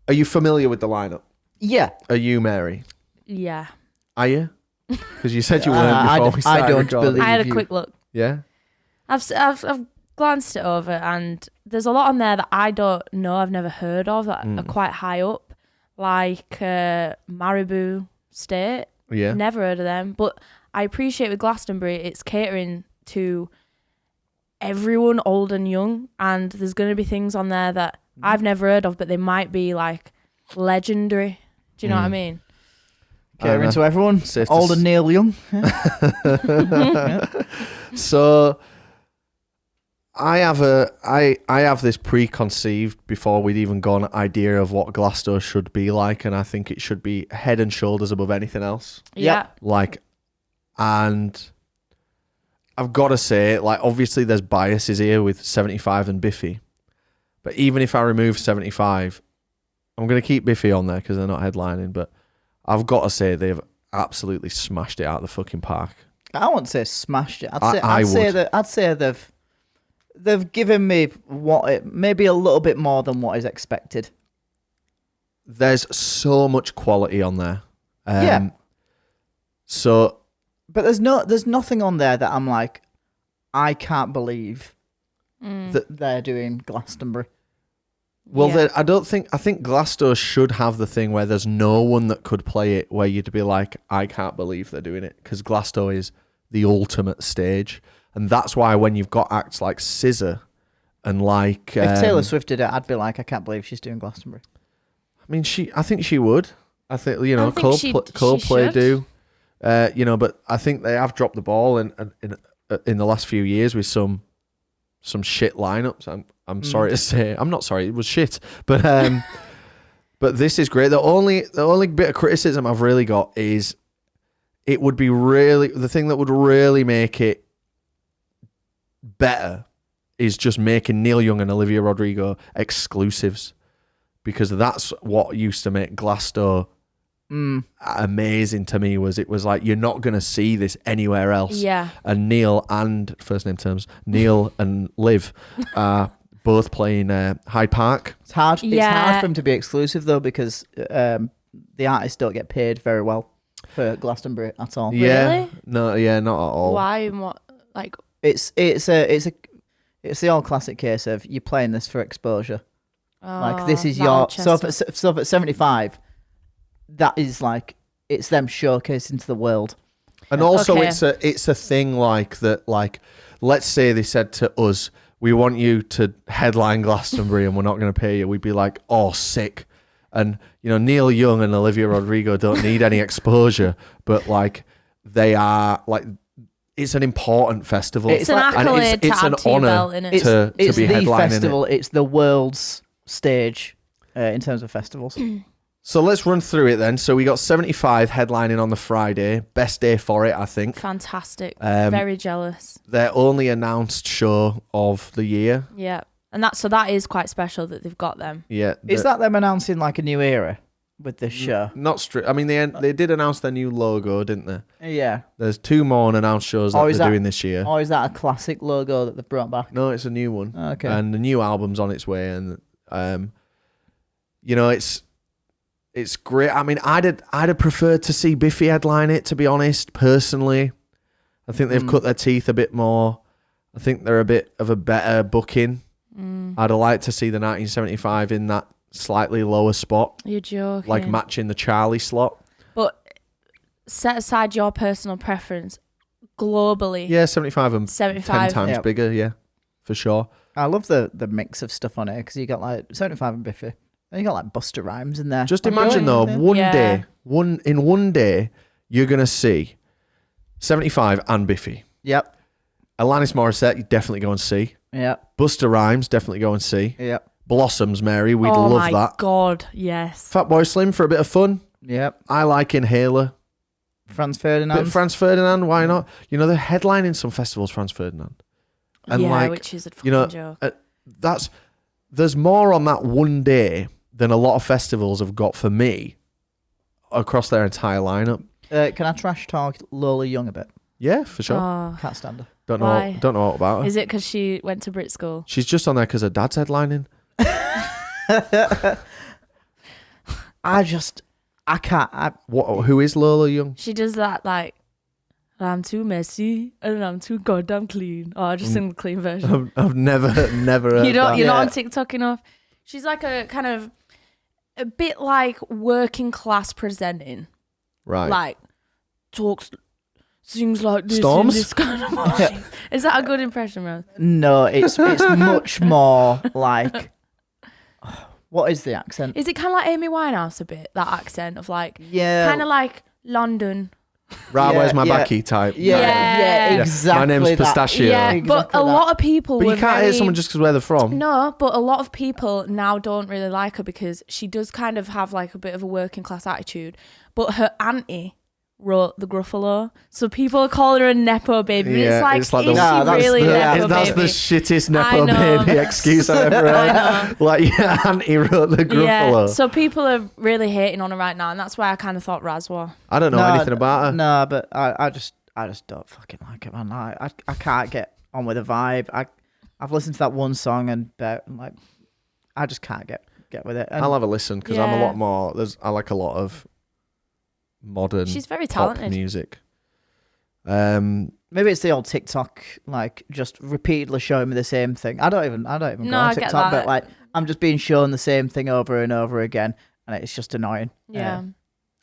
are you familiar with the lineup?
Yeah.
Are you, Mary?
Yeah.
Are you? Because you said you weren't before we started
I don't
recording.
believe
I had a
you.
quick look.
Yeah?
I've glanced it over, and there's a lot on there that I don't know, I've never heard of, that are quite high up, like Maribou State.
Yeah.
Never heard of them, but I appreciate with Glastonbury, it's catering to everyone, old and young, and there's going to be things on there that I've never heard of, but they might be like legendary. Do you know what I mean?
Catering to everyone,
Safe to
old and Neil Young.
So I have this preconceived before we'd even gone idea of what Glasgow should be like, and I think it should be head and shoulders above anything else.
Yeah.
Like, and I've got to say, like, obviously there's biases here with 75 and Biffy, but even if I remove 75, I'm going to keep Biffy on there because they're not headlining, but I've got to say they've absolutely smashed it out of the fucking park.
I wouldn't say smashed it. I'd say they've given me maybe a little bit more than what is expected.
There's so much quality on there.
Yeah.
So,
but there's nothing on there that I'm like, I can't believe that they're doing Glastonbury.
Well, I think Glasto should have the thing where there's no one that could play it where you'd be like, I can't believe they're doing it, because Glasto is the ultimate stage. And that's why when you've got acts like Scissor and like...
if Taylor Swift did it, I'd be like, I can't believe she's doing Glastonbury.
I mean, I think she would. I think, Coldplay
should.
do. But I think they have dropped the ball in the last few years with some shit lineups. I'm sorry to say. I'm not sorry. It was shit. But but this is great. The only bit of criticism I've really got is it would be the thing that would really make it better is just making Neil Young and Olivia Rodrigo exclusives, because that's what used to make Glasto amazing to me. It was like, you're not going to see this anywhere else.
Yeah.
And Neil and first name terms, Neil and Liv are both playing Hyde Park.
It's hard. Yeah. It's hard for them to be exclusive though, because the artists don't get paid very well for Glastonbury at all.
Yeah.
Really?
No. Yeah. Not at all.
Why and what? Like,
it's the old classic case of you're playing this for exposure. Like, this is your so at 75, that is like, it's them showcasing to the world.
And also it's a thing like that. Like, let's say they said to us, we want you to headline Glastonbury and we're not going to pay you. We'd be like, oh, sick. And Neil Young and Olivia Rodrigo don't need any exposure, but like, they are like, it's an important festival.
It's an accolade,
it's an honour to be headlining the
festival. It's the world's stage in terms of festivals.
So let's run through it then. So we got 75 headlining on the Friday. Best day for it, I think.
Fantastic. Very jealous.
Their only announced show of the year.
Yeah. And that is quite special that they've got them.
Yeah.
Is that them announcing like a new era with this show?
Not strict. I mean, they did announce their new logo, didn't they?
Yeah.
There's 2 more unannounced shows that they're doing this year.
Or is that a classic logo that they've brought back?
No, it's a new one.
Okay.
And the new album's on its way, and it's great. I mean, I'd have preferred to see Biffy headline it, to be honest, personally. I think they've cut their teeth a bit more. I think they're a bit of a better booking. I'd have liked to see the 1975 in that slightly lower spot.
You're joking.
Like matching the Charlie slot.
But set aside your personal preference, globally.
Yeah, 75 and 10 times bigger, yeah, for sure.
I love the mix of stuff on it, because you got like 75 and Biffy. And you got like Busta Rhymes in there.
Just imagine though, in one day, you're going to see 75 and Biffy.
Yep.
Alanis Morissette, you definitely go and see.
Yep.
Busta Rhymes, definitely go and see.
Yep.
Blossoms, Mary, we'd love that.
Oh my God, yes.
Fatboy Slim for a bit of fun.
Yep.
I like Inhaler.
Franz Ferdinand.
Franz Ferdinand, why not? They're headlining some festivals, Franz Ferdinand. And
which is a fucking joke.
There's more on that one day than a lot of festivals have got for me across their entire lineup.
Can I trash talk Lola Young a bit?
Yeah, for sure.
Oh,
can't stand her.
Don't know what about her.
Is it because she went to Brit school?
She's just on there because her dad's headlining.
I can't.
Who is Lola Young?
She does that like, I'm too messy and I'm too goddamn clean. Oh, I just sing the clean version.
I've never heard that.
You're not on TikTok enough. She's like a kind of a bit like working class presenting.
Right.
Like talks, sings like this.
Storms?
In this kind of voice. Is that a good impression, Rose?
No, it's much more like. What is the accent?
Is it kind of like Amy Winehouse a bit? That accent of like,
yeah,
kind of like London.
Where's my backy type.
Yeah, exactly.
My name's
that.
Pistachio.
Yeah,
Exactly
but a lot of people.
But you can't hate someone just because where they're from.
No, but a lot of people now don't really like her because she does kind of have like a bit of a working class attitude. But her auntie wrote the Gruffalo, so people are calling her a nepo baby.
Yeah,
it's like
that's
nepo
the
baby?
shittest nepo baby excuse I've ever heard. Like, yeah, auntie wrote the Gruffalo. Yeah,
so people are really hating on her right now, and that's why I kind of thought Raz was.
I don't know anything about her.
No, but I just don't fucking like it, man. I can't get on with the vibe. I've listened to that one song and like I just can't get with it. And
I'll have a listen because I'm a lot more. I like a lot of modern.
She's very talented.
Pop music.
Maybe it's the old TikTok, like just repeatedly showing me the same thing. I don't even go on TikTok, but like I'm just being shown the same thing over and over again, and it's just annoying.
Yeah.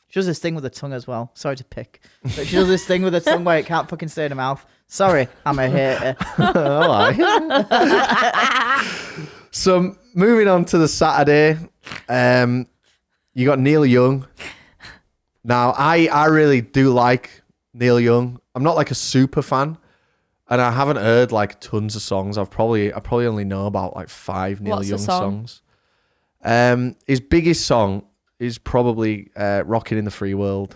She does this thing with her tongue as well. Sorry to pick, but she does this thing with her tongue where it can't fucking stay in her mouth. Sorry, I'm a hater.
So moving on to the Saturday, you got Neil Young. Now I really do like Neil Young. I'm not like a super fan, and I haven't heard like tons of songs. I probably only know about like 5 Neil Young songs. His biggest song is probably "Rocking in the Free World."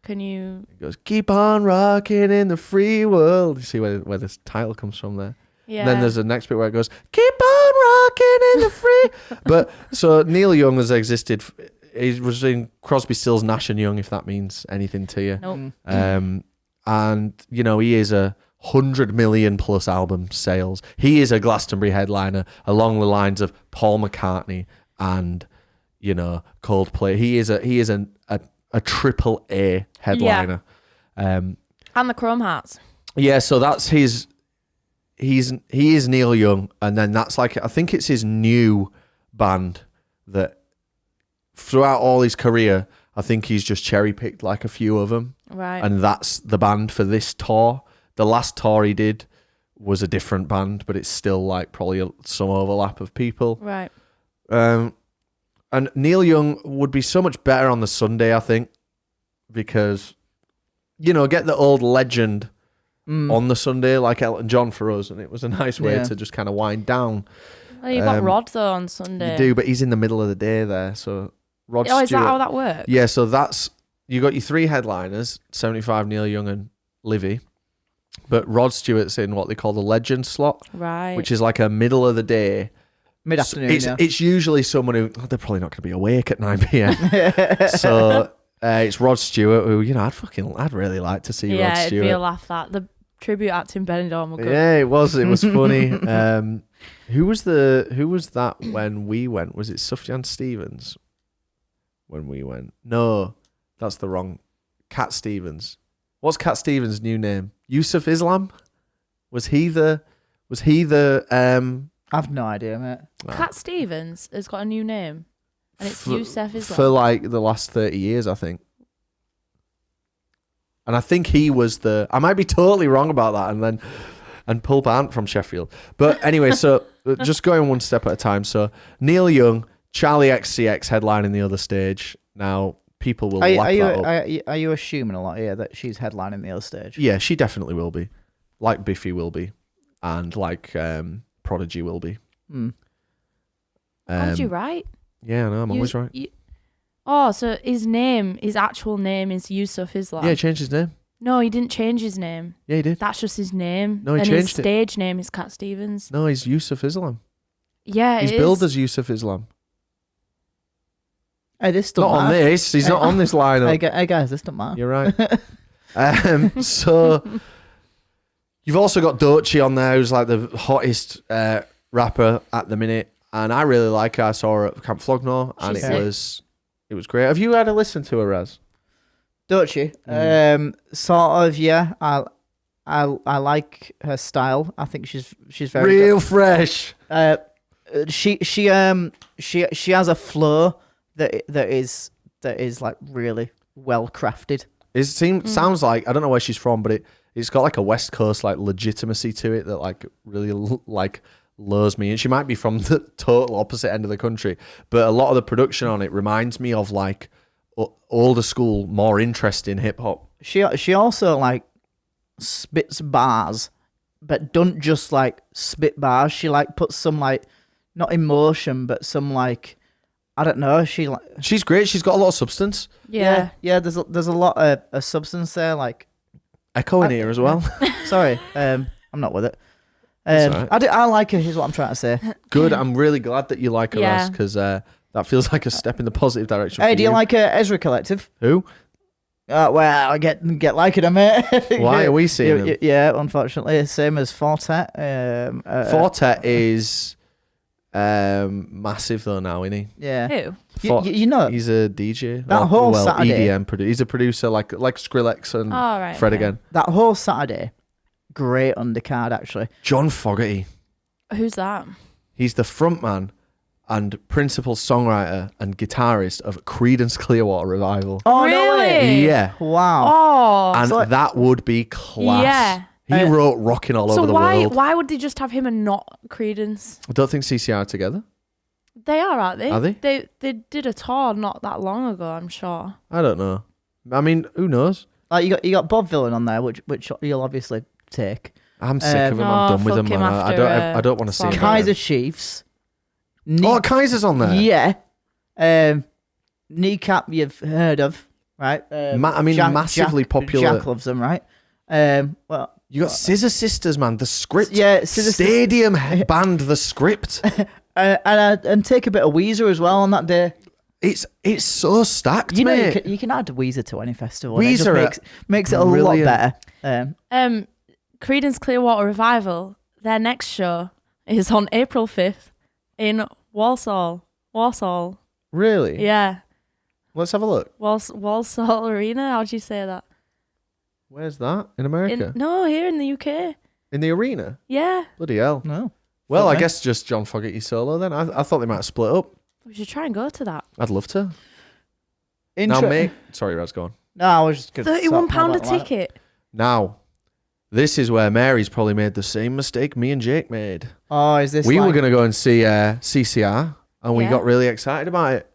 Can you?
It goes, "Keep on rocking in the free world." You see where this title comes from there.
Yeah.
And then there's the next bit where it goes, "Keep on rocking in the free." But so Neil Young has existed. He was in Crosby, Stills, Nash and Young, if that means anything to you.
Nope.
And you know he is a 100 million plus album sales. He is a Glastonbury headliner along the lines of Paul McCartney and Coldplay. He is a triple A headliner.
Yeah. And the Chrome Hearts.
Yeah, so that's he is Neil Young, and then that's like I think it's his new band that throughout all his career I think he's just cherry picked like a few of them.
Right.
And that's the band for this tour. The last tour he did was a different band, but it's still like probably some overlap of people.
Right.
And Neil Young would be so much better on the Sunday, I think, because, get the old legend on the Sunday, like Elton John for us, and it was a nice way to just kind of wind down.
Well, you got Rod, though, on Sunday.
You do, but he's in the middle of the day there, so Rod Stewart.
Is that how that works?
Yeah, so you got your 3 headliners, 75, Neil Young and Livy, but Rod Stewart's in what they call the legend slot,
right?
Which is like a middle of the day.
Mid-afternoon,
It's usually someone who, they're probably not going to be awake at 9 p.m. So it's Rod Stewart, who, I'd really like to see Rod Stewart.
Yeah, it'd be a laugh that. The tribute act in Benidorm were good.
Yeah, it was funny. Who was that when we went? Was it Sufjan Stevens when we went? No, that's the wrong. Cat Stevens. What's Cat Stevens' new name? Yusuf Islam? Was he the
I've no idea, mate.
Cat Stevens has got a new name, and it's Yusuf Islam.
For like the last 30 years, I think. And I think he was I might be totally wrong about that, and Pulp aren't from Sheffield. But anyway, so just going one step at a time. So Neil Young, Charlie XCX headlining the other stage. Now, people will lap that up.
Are you assuming a lot here that she's headlining the other stage?
Yeah, she definitely will be. Like Biffy will be. And like Prodigy will be.
Prodigy, right?
Yeah, I know, I'm always right.
So his actual name is Yusuf Islam.
Yeah, he changed his name.
No, he didn't change his name.
Yeah, he did.
That's just his name.
No, he changed
his stage name is Cat Stevens.
No, he's Yusuf Islam.
Yeah,
he's billed as Yusuf Islam.
Hey, this
not
matter.
On this. He's not on this lineup.
Hey guys, this don't matter.
You're right. So you've also got Doechii on there, who's like the hottest rapper at the minute, and I really like her. I saw her at Camp Flogno, and it was great. Have you had a listen to her, Raz?
Doechii? Sort of, yeah. I like her style. I think she's very
real
good.
Fresh.
She has a flow that is like really well crafted.
It sounds like, I don't know where she's from, but it's got like a West Coast like legitimacy to it that like really like lures me. And she might be from the total opposite end of the country, but a lot of the production on it reminds me of like older school, more interesting hip hop.
She also like spits bars, but don't just like spit bars. She like puts some like not emotion, but some like I don't know.
She's great. She's got a lot of substance.
Yeah.
There's a lot of substance there. Like
Echo in here as well.
Sorry, I'm not with it.
Right.
I like her. Here's what I'm trying to say.
Good. I'm really glad that you like her,
Yeah.
because that feels like a step in the positive direction.
Hey,
for
do you like Ezra Collective?
Who?
Well, I get liking them, mate.
Why are we seeing them?
Yeah, unfortunately, same as Fortet.
Fortet is massive though now, isn't he?
Yeah.
Who?
You know,
he's a DJ.
That whole Saturday.
EDM producer. He's a producer like Skrillex and Fred again.
that whole Saturday, great undercard actually.
John Fogerty.
Who's that?
He's the frontman and principal songwriter and guitarist of Creedence Clearwater Revival.
Oh
Really?
no way!
Yeah.
Wow.
Oh.
And that would be class.
Yeah.
He wrote Rocking All
So
Over the World.
why would they just have him and not Creedence?
I don't think CCR are together.
They are, aren't they?
Are they?
They did a tour not that long ago, I'm sure.
I don't know. I mean, who knows?
Like you got Bob Villain on there, which you'll obviously take.
I'm sick of him. I'm done with him, man. I don't want to see him.
Kaiser Chiefs.
Kaiser's on there.
Yeah. Kneecap you've heard of, right?
Massively popular.
Jack loves them, right? Well,
you got Scissor Sisters, man. The Script.
Yeah,
Stadium band. The Script.
and take a bit of Weezer as well on that day.
It's so stacked,
you know,
mate.
you can add Weezer to any festival.
Weezer
and it just makes it a lot better.
Creedence Clearwater Revival, their next show is on April 5th in Walsall.
Really?
Yeah.
Let's have a look.
Walsall Arena, how do you say that?
Where's that? In America?
Here in the UK.
In the arena?
Yeah.
Bloody hell.
No.
Well, I guess just John Fogerty solo then. I thought they might have split up.
We should try and go to that.
I'd love to. Now, mate. Sorry, Raz, go on.
No, I was just going to
£31 a ticket.
Now, this is where Mary's probably made the same mistake me and Jake made.
Oh, is this
We were going to go and see CCR, and we got really excited about it.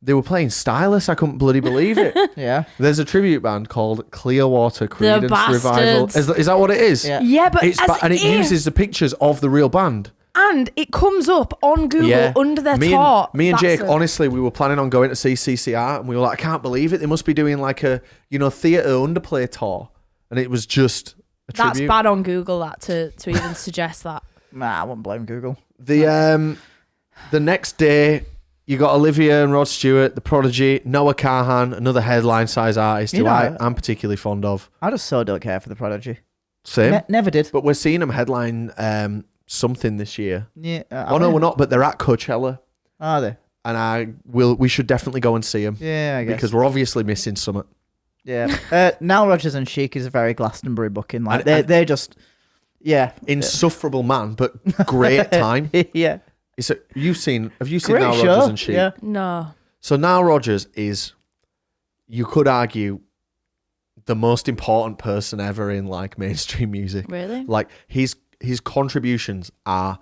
They were playing Stylus. I couldn't bloody believe it.
Yeah.
There's a tribute band called Clearwater Creedence Revival. Is that what it is?
Yeah, but
it uses the pictures of the real band.
And it comes up on Google under their top.
Me and Jake, honestly, we were planning on going to see CCR, and we were like, I can't believe it. They must be doing like a, theatre underplay tour. And it was just a tribute.
That's bad on Google, that, to even suggest that.
Nah, I wouldn't blame Google.
The next day, you got Olivia and Rod Stewart, The Prodigy, Noah Kahan, another headline-size artist who I'm particularly fond of.
I just so don't care for The Prodigy.
Same.
Never did.
But we're seeing them headline something this year.
Yeah.
No, we're not, but they're at Coachella.
Are they?
And we should definitely go and see them.
Yeah, I guess.
Because we're obviously missing something.
Yeah. Nile Rodgers and Chic is a very Glastonbury booking. Like they're just,
insufferable man, but great time.
Yeah.
Have you seen
Great
Nile
show.
Rodgers and Chic?
Yeah.
No.
So Nile Rodgers is, you could argue, the most important person ever in like mainstream music.
Really?
Like his contributions are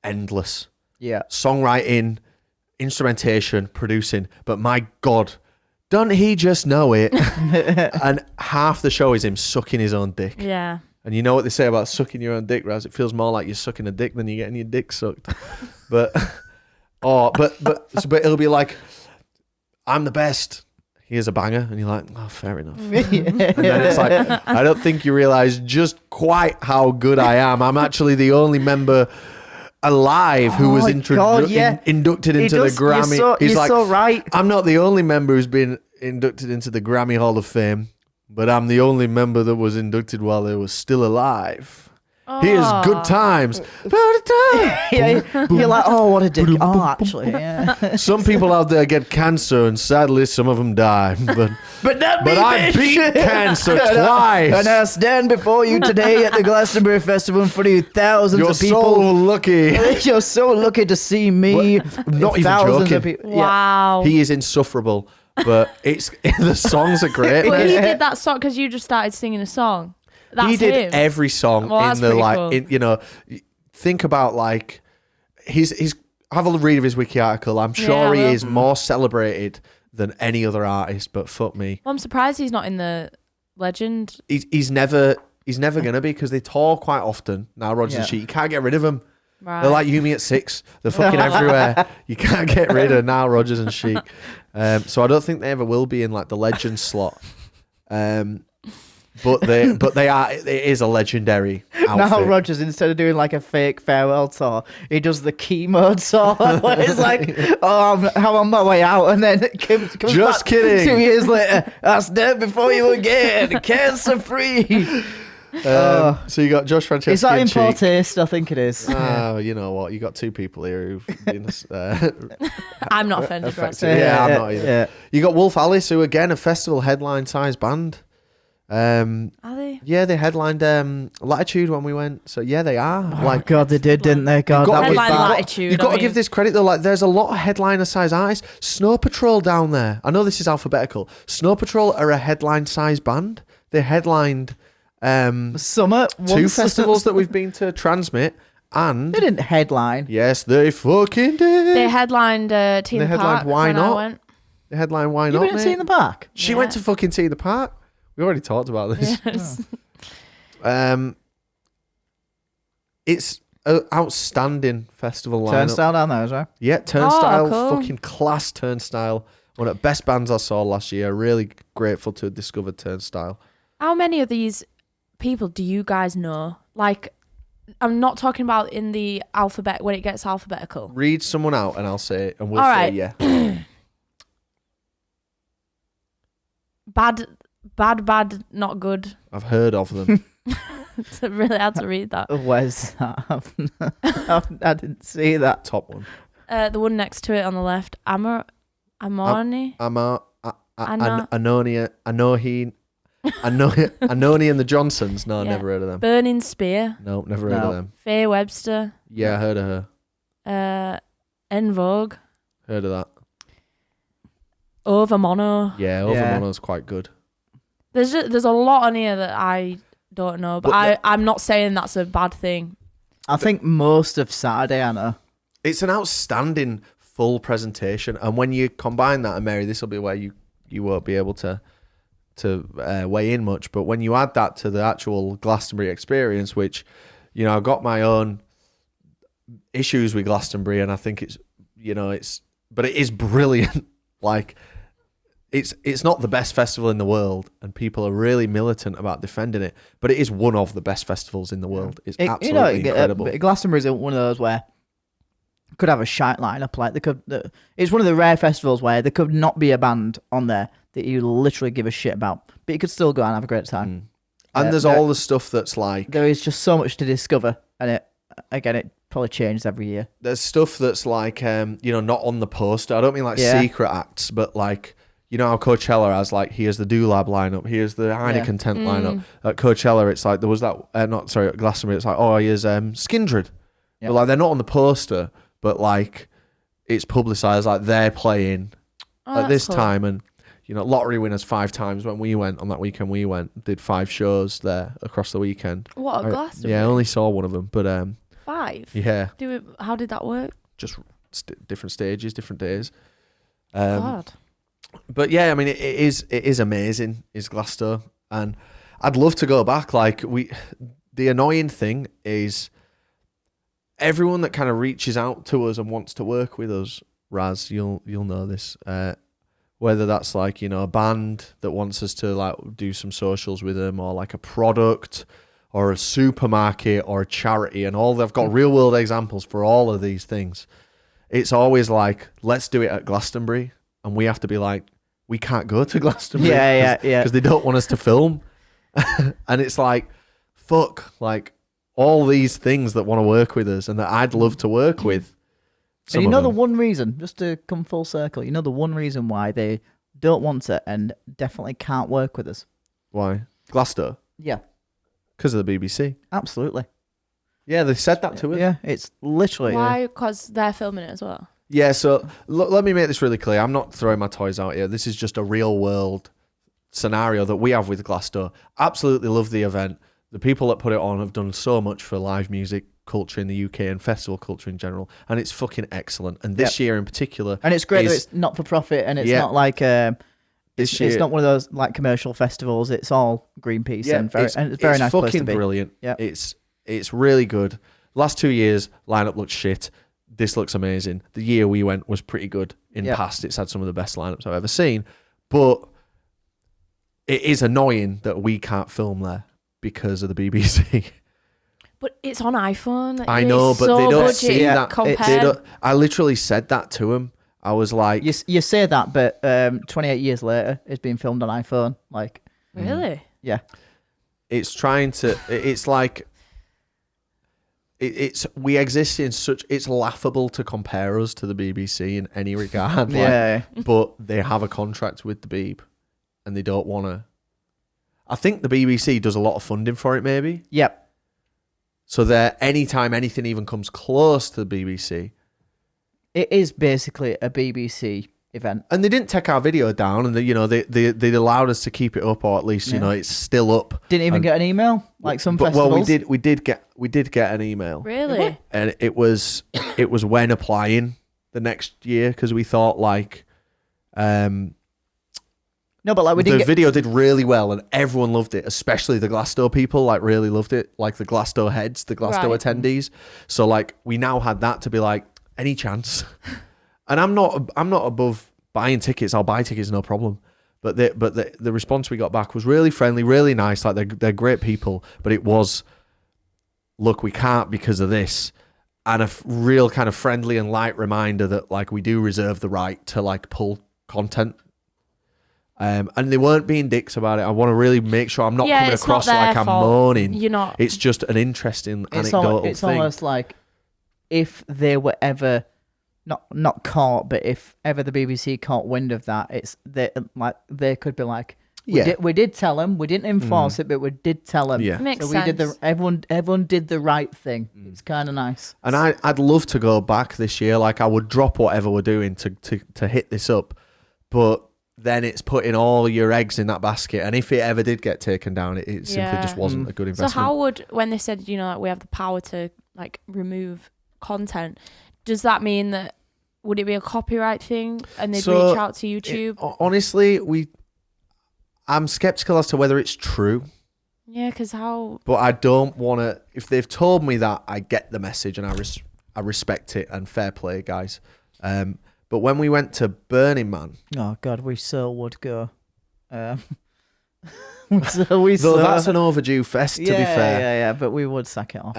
endless.
Yeah.
Songwriting, instrumentation, producing. But my God, don't he just know it? And half the show is him sucking his own dick.
Yeah.
And you know what they say about sucking your own dick, Raz? It feels more like you're sucking a dick than you're getting your dick sucked. but it'll be like, I'm the best. Here's a banger. And you're like, oh, fair enough. And then it's like, I don't think you realize just quite how good I am. I'm actually the only member alive who was inducted into the Grammy.
You're so right.
I'm not the only member who's been inducted into the Grammy Hall of Fame, but I'm the only member that was inducted while they were still alive. Here's good times.
You're like, oh, what a dick. Oh, actually, yeah.
Some people out there get cancer, and sadly, some of them die. But I beat cancer twice.
And I stand before you today at the Glastonbury Festival in front of thousands of people.
You're so lucky.
You're so lucky to see me.
Not even joking.
Wow.
He is insufferable, but the songs are great.
But he did that song because you just started singing a song. That's
did
him.
Every song in the like,
cool.
Think about like, he's have a read of his wiki article. I'm sure he is more celebrated than any other artist. But fuck me.
Well, I'm surprised he's not in the legend.
He's never gonna be, because they tour quite often now. Rodgers and Sheik, you can't get rid of them.
Right.
They're like Yumi at 6. They're fucking everywhere. You can't get rid of now Rodgers and Sheik. So I don't think they ever will be in like the legend slot. But they are. It is a legendary outfit.
Now Rodgers, instead of doing like a fake farewell tour, he does the chemo tour. Where it's like, oh, I'm on my way out, and then it comes
Just
back
kidding.
2 years later, that's dead before you again, cancer free.
So you got Josh Franceschi.
Is that in
and
poor
Cheek.
taste? I think it is.
Oh, you know what? You got two people here who've been
I'm not offended, Ross.
affected. Yeah, I'm not either.
Yeah.
You got Wolf Alice, who again a festival headline size band.
Are they?
Yeah, they headlined Latitude when we went. So yeah, they are.
Oh God, they did, didn't they? God,
got
that was
Headline
bad.
Latitude.
You've got to
I
give
mean-
this credit though. Like, there's a lot of headliner size artists. Snow Patrol down there. I know this is alphabetical. Snow Patrol are a headline size band. They headlined
Summer.
two festivals that we've been to, Transmit and
They didn't headline.
yes, they fucking did.
They headlined Tea in
They
the
headlined
Park
Why
when I
Not?
went.
They headlined Why
You
Not?
didn't
Mate?
see in the park.
She
Yeah.
went to fucking Tea in the Park. We already talked about this.
Yes.
It's an outstanding festival lineup.
Turnstile down there as well.
Yeah, Turnstile,
cool.
fucking class Turnstile. One of the best bands I saw last year. Really grateful to have discovered Turnstile.
How many of these people do you guys know? Like, I'm not talking about in the alphabet when it gets alphabetical.
Read someone out and I'll say it, and we'll
All
say
right.
yeah.
Bad, not good.
I've heard of them.
It's really hard to read that.
Where's that? I didn't see that.
Top one.
The one next to it on the left, Amorni. Anna.
Anoni and the Johnsons. No,
Yeah.
never heard of them.
Burning Spear,
No, never heard
No.
of them.
Faye Webster,
Yeah, I heard of her.
En Vogue,
Heard of that.
Over Mono.
Yeah,
Yeah.
Overmono's quite good.
There's a lot on here that I don't know, but I'm not saying that's a bad thing.
I think most of Saturday, I know.
It's an outstanding full presentation, and when you combine that, and Mary, this will be where you won't be able to weigh in much, but when you add that to the actual Glastonbury experience, which, you know, I've got my own issues with Glastonbury, and I think but it is brilliant. Like, it's not the best festival in the world, and people are really militant about defending it, but it is one of the best festivals in the world. It's absolutely incredible.
Glastonbury is one of those where could have a shite lineup. Like it's one of the rare festivals where there could not be a band on there that you literally give a shit about, but you could still go and have a great time.
And there's all the stuff that's like,
there is just so much to discover, and it probably changes every year.
there's stuff that's like, not on the poster. I don't mean like
Yeah.
secret acts, but like, you know how Coachella has like, here's the Do-Lab lineup, here's the Heineken tent lineup. At Coachella, it's like, there was that, at Glastonbury, it's like, oh, here's Skindred.
Yeah.
But like, they're not on the poster, but like, it's publicised like they're playing at this time. And, you know, lottery winners 5 times when we went, on that weekend we went, did 5 shows there across the weekend.
What, a Glastonbury?
Yeah, I only saw one of them, but
5?
yeah,
How did that work?
just different stages, different days.
God.
But yeah, I mean, it is amazing, is Glasto, and I'd love to go back. Like, the annoying thing is everyone that kind of reaches out to us and wants to work with us, Raz, you'll know this, whether that's like, you know, a band that wants us to like do some socials with them, or like a product, or a supermarket, or a charity, and all. They've got real world examples for all of these things. It's always like, let's do it at Glastonbury. And we have to be like, we can't go to Glastonbury.
Yeah.
Because they don't want us to film. And it's like, fuck, like all these things that want to work with us and that I'd love to work with.
And you know the one reason, just to come full circle, you know the one reason why they don't want it and definitely can't work with us?
Why? Glasto?
Yeah,
Because of the BBC.
absolutely.
Yeah, they said that to us.
Yeah, it's literally...
Why? Because they're filming it as well.
Yeah, so let me make this really clear. I'm not throwing my toys out here. This is just a real world scenario that we have with Glasto. Absolutely love the event. The people that put it on have done so much for live music culture in the UK and festival culture in general, and it's fucking excellent. And this year in particular,
and it's great that it's not for profit, and it's not like it's not one of those like commercial festivals. It's all Greenpeace and it's very nice place to be.
Fucking brilliant.
Yeah,
it's really good. Last 2 years, lineup looked shit. This looks amazing. The year we went was pretty good. In past, it's had some of the best lineups I've ever seen. But it is annoying that we can't film there because of the BBC.
But it's on iPhone.
I know, but they don't see that. I literally said that to him. I was like...
You say that, but 28 years later, it's being filmed on iPhone. Like,
really?
Yeah.
It's trying to... It's like... We exist in such... It's laughable to compare us to the BBC in any regard. But they have a contract with the Beeb, and they don't want to... I think the BBC does a lot of funding for it, maybe.
Yep.
So that anytime anything even comes close to the BBC...
It is basically a BBC event.
And they didn't take our video down, and they allowed us to keep it up, or at least it's still up.
Didn't even get an email like some festivals.
Well, we did get an email.
Really?
And it was when applying the next year, because we thought like,
no, but like
the video did really well, and everyone loved it, especially the Glasto people. Like really loved it, like the Glasto heads, the Glasto attendees. So like we now had that to be like, any chance? And I'm not above buying tickets. I'll buy tickets, no problem. But the response we got back was really friendly, really nice. Like they're great people. But it was, look, we can't because of this, and a real kind of friendly and light reminder that like we do reserve the right to like pull content. And they weren't being dicks about it. I want to really make sure I'm not coming across like I'm moaning.
You're not.
It's just an interesting anecdotal thing.
It's almost like, if they were ever not caught, but if ever the BBC caught wind of that, they could be like, we did tell them, we didn't enforce it, but we did tell them.
Yeah,
makes
sense.
We
did everyone did the right thing. It's kind of nice.
And I'd love to go back this year. Like I would drop whatever we're doing to hit this up, but then it's putting all your eggs in that basket. And if it ever did get taken down, it simply just wasn't a good investment.
So how would, when they said like, we have the power to like remove content, does that mean that would it be a copyright thing and they'd reach out to YouTube?
Honestly, I'm skeptical as to whether it's true.
Yeah, because how?
But I don't want to. If they've told me that, I get the message and I respect it, and fair play, guys. But when we went to Burning Man,
oh god, we so would go.
Though that's an overdue fest, to be fair.
Yeah, but we would sack it off.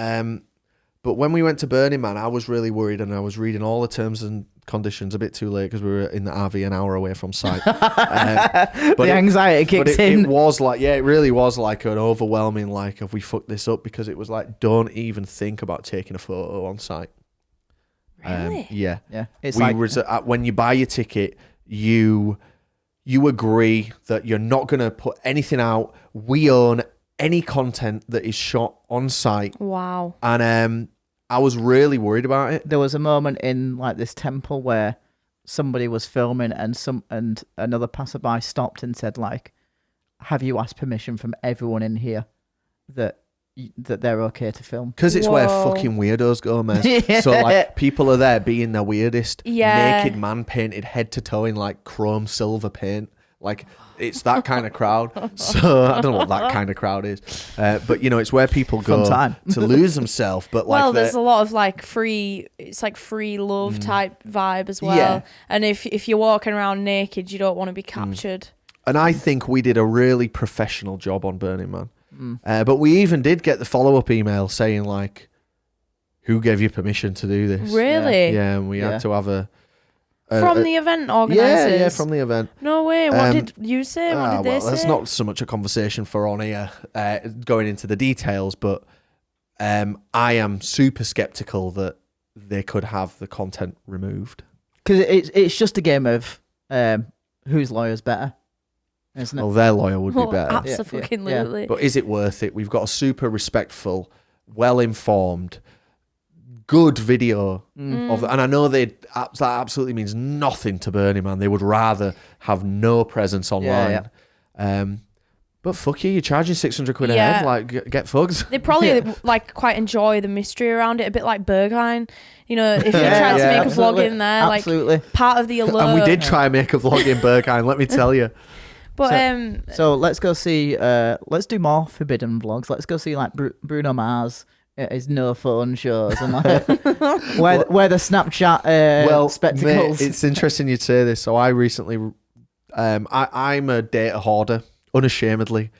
But when we went to Burning Man, I was really worried, and I was reading all the terms and conditions a bit too late because we were in the RV an hour away from site.
But the anxiety kicked in.
It was like, it really was like an overwhelming, like, have we fucked this up? Because it was like, don't even think about taking a photo on site.
Really?
Yeah.
It's
when you buy your ticket, you agree that you're not going to put anything out. We own any content that is shot on site.
Wow.
And I was really worried about it.
There was a moment in like this temple where somebody was filming and another passerby stopped and said like, have you asked permission from everyone in here that they're okay to film?
Because it's where fucking weirdos go, man. So like people are there being their weirdest. Naked man painted head to toe in like chrome silver paint. Like it's that kind of crowd. So I don't know what that kind of crowd is, but it's where people go to lose themselves. But like,
there's a lot of like free love type vibe as well. Yeah. And if you're walking around naked, you don't want to be captured.
And I think we did a really professional job on Burning Man. But we even did get the follow-up email saying like, who gave you permission to do this?
Really?
Yeah, and we had to have
from the event organisers?
Yeah, from the event.
No way. What did you say? What did they say?
That's not so much a conversation for on here, going into the details, but I am super skeptical that they could have the content removed.
Because it's just a game of whose lawyer's better, isn't it?
Well, their lawyer would be better.
Absolutely.
Yeah. But is it worth it? We've got a super respectful, well-informed, good video of that, and I know that absolutely means nothing to Burning Man. They would rather have no presence online. But But fuck you, you're charging 600 quid a
Yeah.
head. Like, get fucked.
They probably like quite enjoy the mystery around it, a bit like Berghain. You know, if you tried to make a vlog in there, like part of the allure.
And we did try and make a vlog in Berghain, let me tell you.
But
so let's go see. Let's do more forbidden vlogs. Let's go see like Bruno Mars. His no phone shows and like where the Snapchat spectacles.
Mate, it's interesting you'd say this. So I recently, I'm a data hoarder, unashamedly.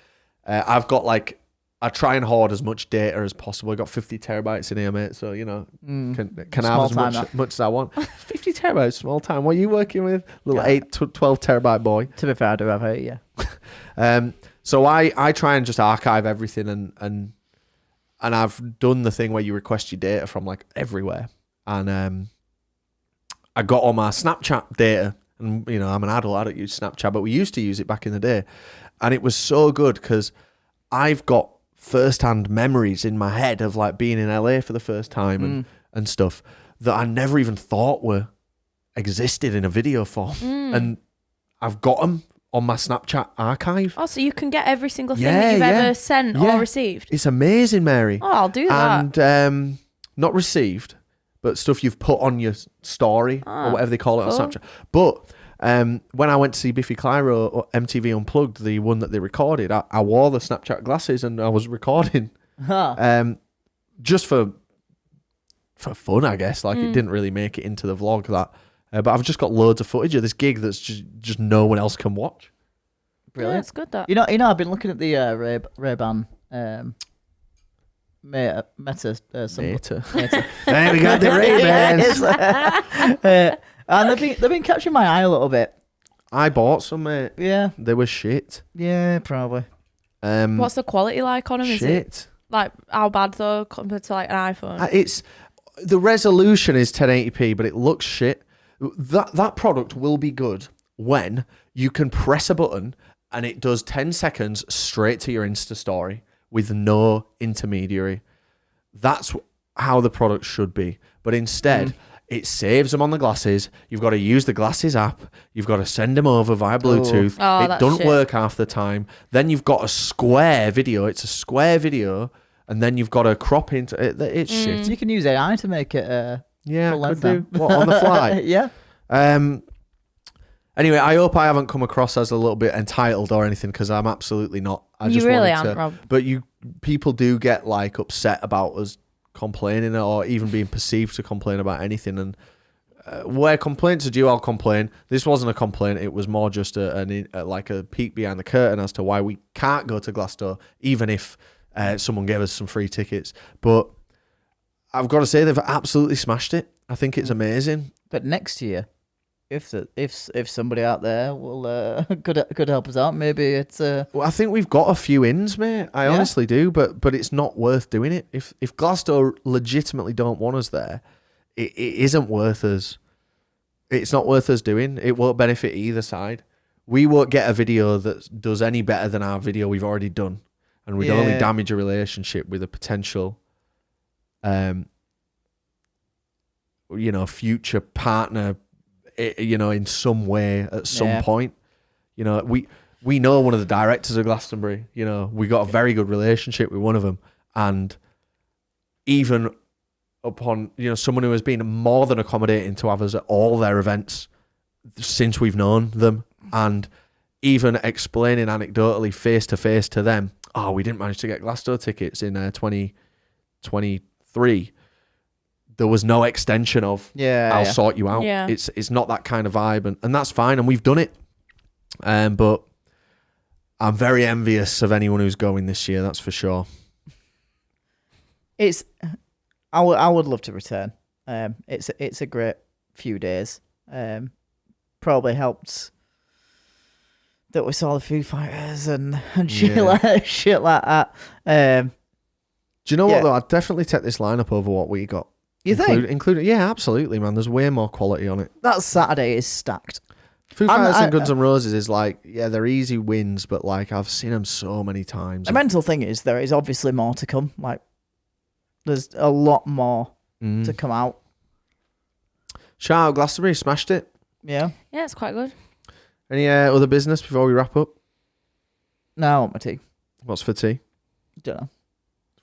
I've got like, I try and hoard as much data as possible. I've got 50 terabytes in here, mate. So, you know, can I have as much as I want. 50 terabytes, small time. What are you working with? Little 12 terabyte boy.
To be fair, I do have 8, yeah.
So I try and just archive everything and I've done the thing where you request your data from like everywhere. And I got all my Snapchat data. And, you know, I'm an adult. I don't use Snapchat, but we used to use it back in the day. And it was so good because I've got first-hand memories in my head of like being in LA for the first time and stuff that I never even thought existed in a video form. And I've got them on my Snapchat archive.
Oh, so you can get every single thing that you've ever sent or received?
It's amazing, Mary.
Oh, I'll do that.
And not received, but stuff you've put on your story or whatever they call it on Snapchat. But when I went to see Biffy Clyro or MTV Unplugged, the one that they recorded, I wore the Snapchat glasses and I was recording just for fun, I guess. Like it didn't really make it into the vlog that. But I've just got loads of footage of this gig that's just no one else can watch.
Brilliant.
Yeah, it's good that.
You know, I've been looking at the Ray-Ban Meta.
Hey, we got the Ray-Bans.
And they've been catching my eye a little bit.
I bought some, mate.
Yeah.
They were shit.
Yeah, probably.
What's the quality like on them?
Shit.
Is it like how bad though compared to like an iPhone?
It's the resolution is 1080p, but it looks shit. That product will be good when you can press a button and it does 10 seconds straight to your Insta story with no intermediary. That's how the product should be. But instead, it saves them on the glasses. You've got to use the glasses app. You've got to send them over via Bluetooth. It doesn't work half the time. Then you've got a square video. It's a square video. And then you've got to crop into it. It's shit.
You can use AI to make it
could do. What, on the fly?
Yeah.
Anyway, I hope I haven't come across as a little bit entitled or anything because I'm absolutely not.
You really aren't, Rob.
But people do get like upset about us complaining or even being perceived to complain about anything. And where complaints are due, I'll complain. This wasn't a complaint. It was more just like a peek behind the curtain as to why we can't go to Glasto, even if someone gave us some free tickets. But I've got to say they've absolutely smashed it. I think it's amazing.
But next year, if somebody out there will could help us out, maybe it's.
Well, I think we've got a few ins, mate. I honestly do, but it's not worth doing it. If Glasto legitimately don't want us there, it isn't worth us. It's not worth us doing. It won't benefit either side. We won't get a video that does any better than our video we've already done, and we'd only damage a relationship with a potential, future partner. In some way at some point. We know one of the directors of Glastonbury. We got a very good relationship with one of them, and even upon someone who has been more than accommodating to have us at all their events since we've known them, and even explaining anecdotally face to face to them, we didn't manage to get Glasto tickets in 2023. There was no extension of I'll sort you out. Yeah. It's not that kind of vibe, and that's fine, and we've done it. But I'm very envious of anyone who's going this year, that's for sure.
I would love to return. It's a great few days. Probably helped that we saw the Foo Fighters and shit like that.
Do you know what though? I'd definitely take this lineup over what we got.
You think?
Including, yeah, absolutely, man. There's way more quality on it.
That Saturday is stacked.
Foo Fighters and Guns N' Roses is like, they're easy wins, but like I've seen them so many times.
The mental thing is there is obviously more to come. Like, there's a lot more to come out.
Shout out Glastonbury, smashed it.
Yeah.
Yeah, it's quite good.
Any other business before we wrap up?
No, I want my tea.
What's for tea?
Don't know.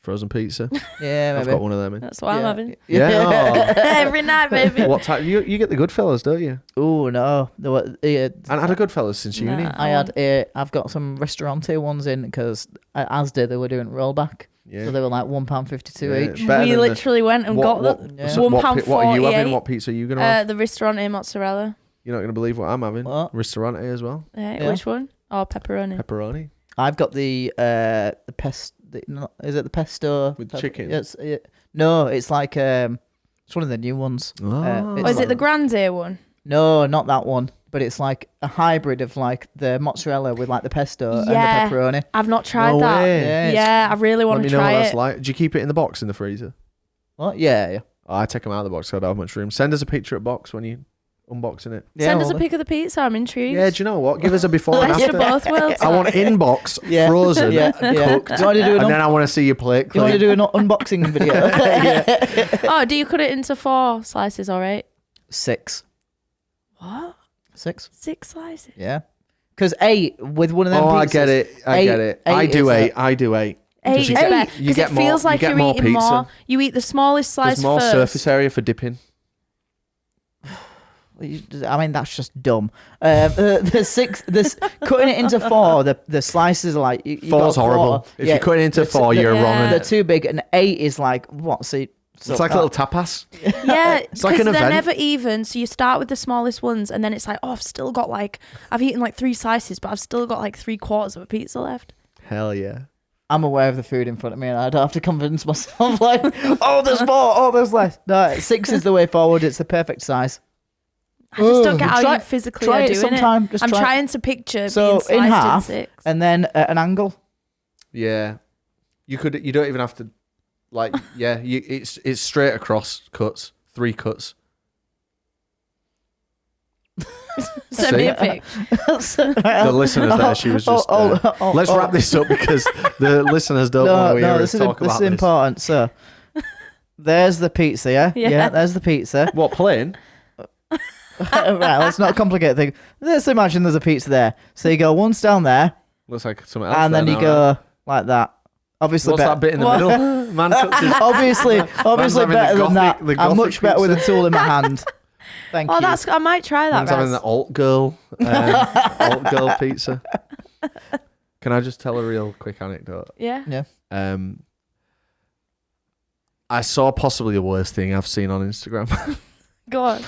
Frozen pizza.
Yeah, maybe.
I've got one of them in.
That's what I'm having.
Yeah.
Every night, baby.
What type? You get the Goodfellas, don't you?
Oh no,
And had a Goodfellas since uni.
I've got some Restaurante ones in because at Asda they were doing rollback.
Yeah.
So they were like £1.52 each.
We literally went and got £1.48.
What are you having? What pizza are you gonna have?
The Ristorante mozzarella.
You're not gonna believe what I'm having.
What?
Ristorante as well.
Yeah. Which one? Oh, pepperoni.
Pepperoni.
I've got the pesto. Is it the pesto
With chicken?
No, it's like it's one of the new ones.
Is it the Grande one?
No, not that one. But it's like a hybrid of like the mozzarella with like the pesto and the pepperoni.
I've not tried
No
that.
way.
Yeah, I really want to try it.
Let me know what that's like. Do you keep it in the box in the freezer?
What? Yeah.
Oh, I take them out of the box. So I don't have much room. Send us a picture of box when you unboxing it.
Send us a pic of the pizza. I'm intrigued.
Yeah, do you know what? Give us a before and
Best
after.
of both worlds.
I want inbox, frozen, cooked,
Do you want to do
and then I want to see your plate.
You want to do an unboxing video?
Oh, do you cut it into 4 slices or 8?
6.
What?
6?
6 slices?
Yeah. Because 8 with one of them.
Oh,
pizzas,
I get it. I get it. I do 8. I do 8.
8 is better because it feels like you're eating more. You eat the smallest slice
There's more
first.
surface area for dipping.
I mean, that's just dumb. The 6, this cutting it into 4. The slices are like
4's horrible. If you cut it into 4, you're wrong.
They're too big, and 8 is like what? So
it's like a little tapas.
Yeah,
it's like an event.
They're never even. So you start with the smallest ones, and then it's like, oh, I've eaten like 3 slices, but I've still got like 3/4 of a pizza left.
Hell yeah.
I'm aware of the food in front of me, and I don't have to convince myself like, oh, there's more, oh, there's less. No, 6 is the way forward. It's the perfect size.
I just don't get how you physically are doing
sometime.
it. I'm trying to picture
so
being sliced
in half,
in 6.
and then at an angle.
Yeah, you could. You don't even have to. Like, yeah, it's straight across cuts, 3 cuts.
Send me a pic.
The listeners there, she was just. Let's wrap this up because the listeners don't want to hear us talk about this.
This is important. So, there's the pizza. Yeah. There's the pizza.
What, plain?
Right, let's not complicate things. Let's imagine there's a pizza there. So you go once down there.
Looks like something else.
And then you go like that. Obviously,
what's that bit in the middle? Man cuts his...
obviously better than that. I'm much better with a tool in my hand. Thank you.
I might try that.
Man's having the alt girl pizza. Can I just tell a real quick anecdote?
Yeah.
I saw possibly the worst thing I've seen on Instagram.
Go on.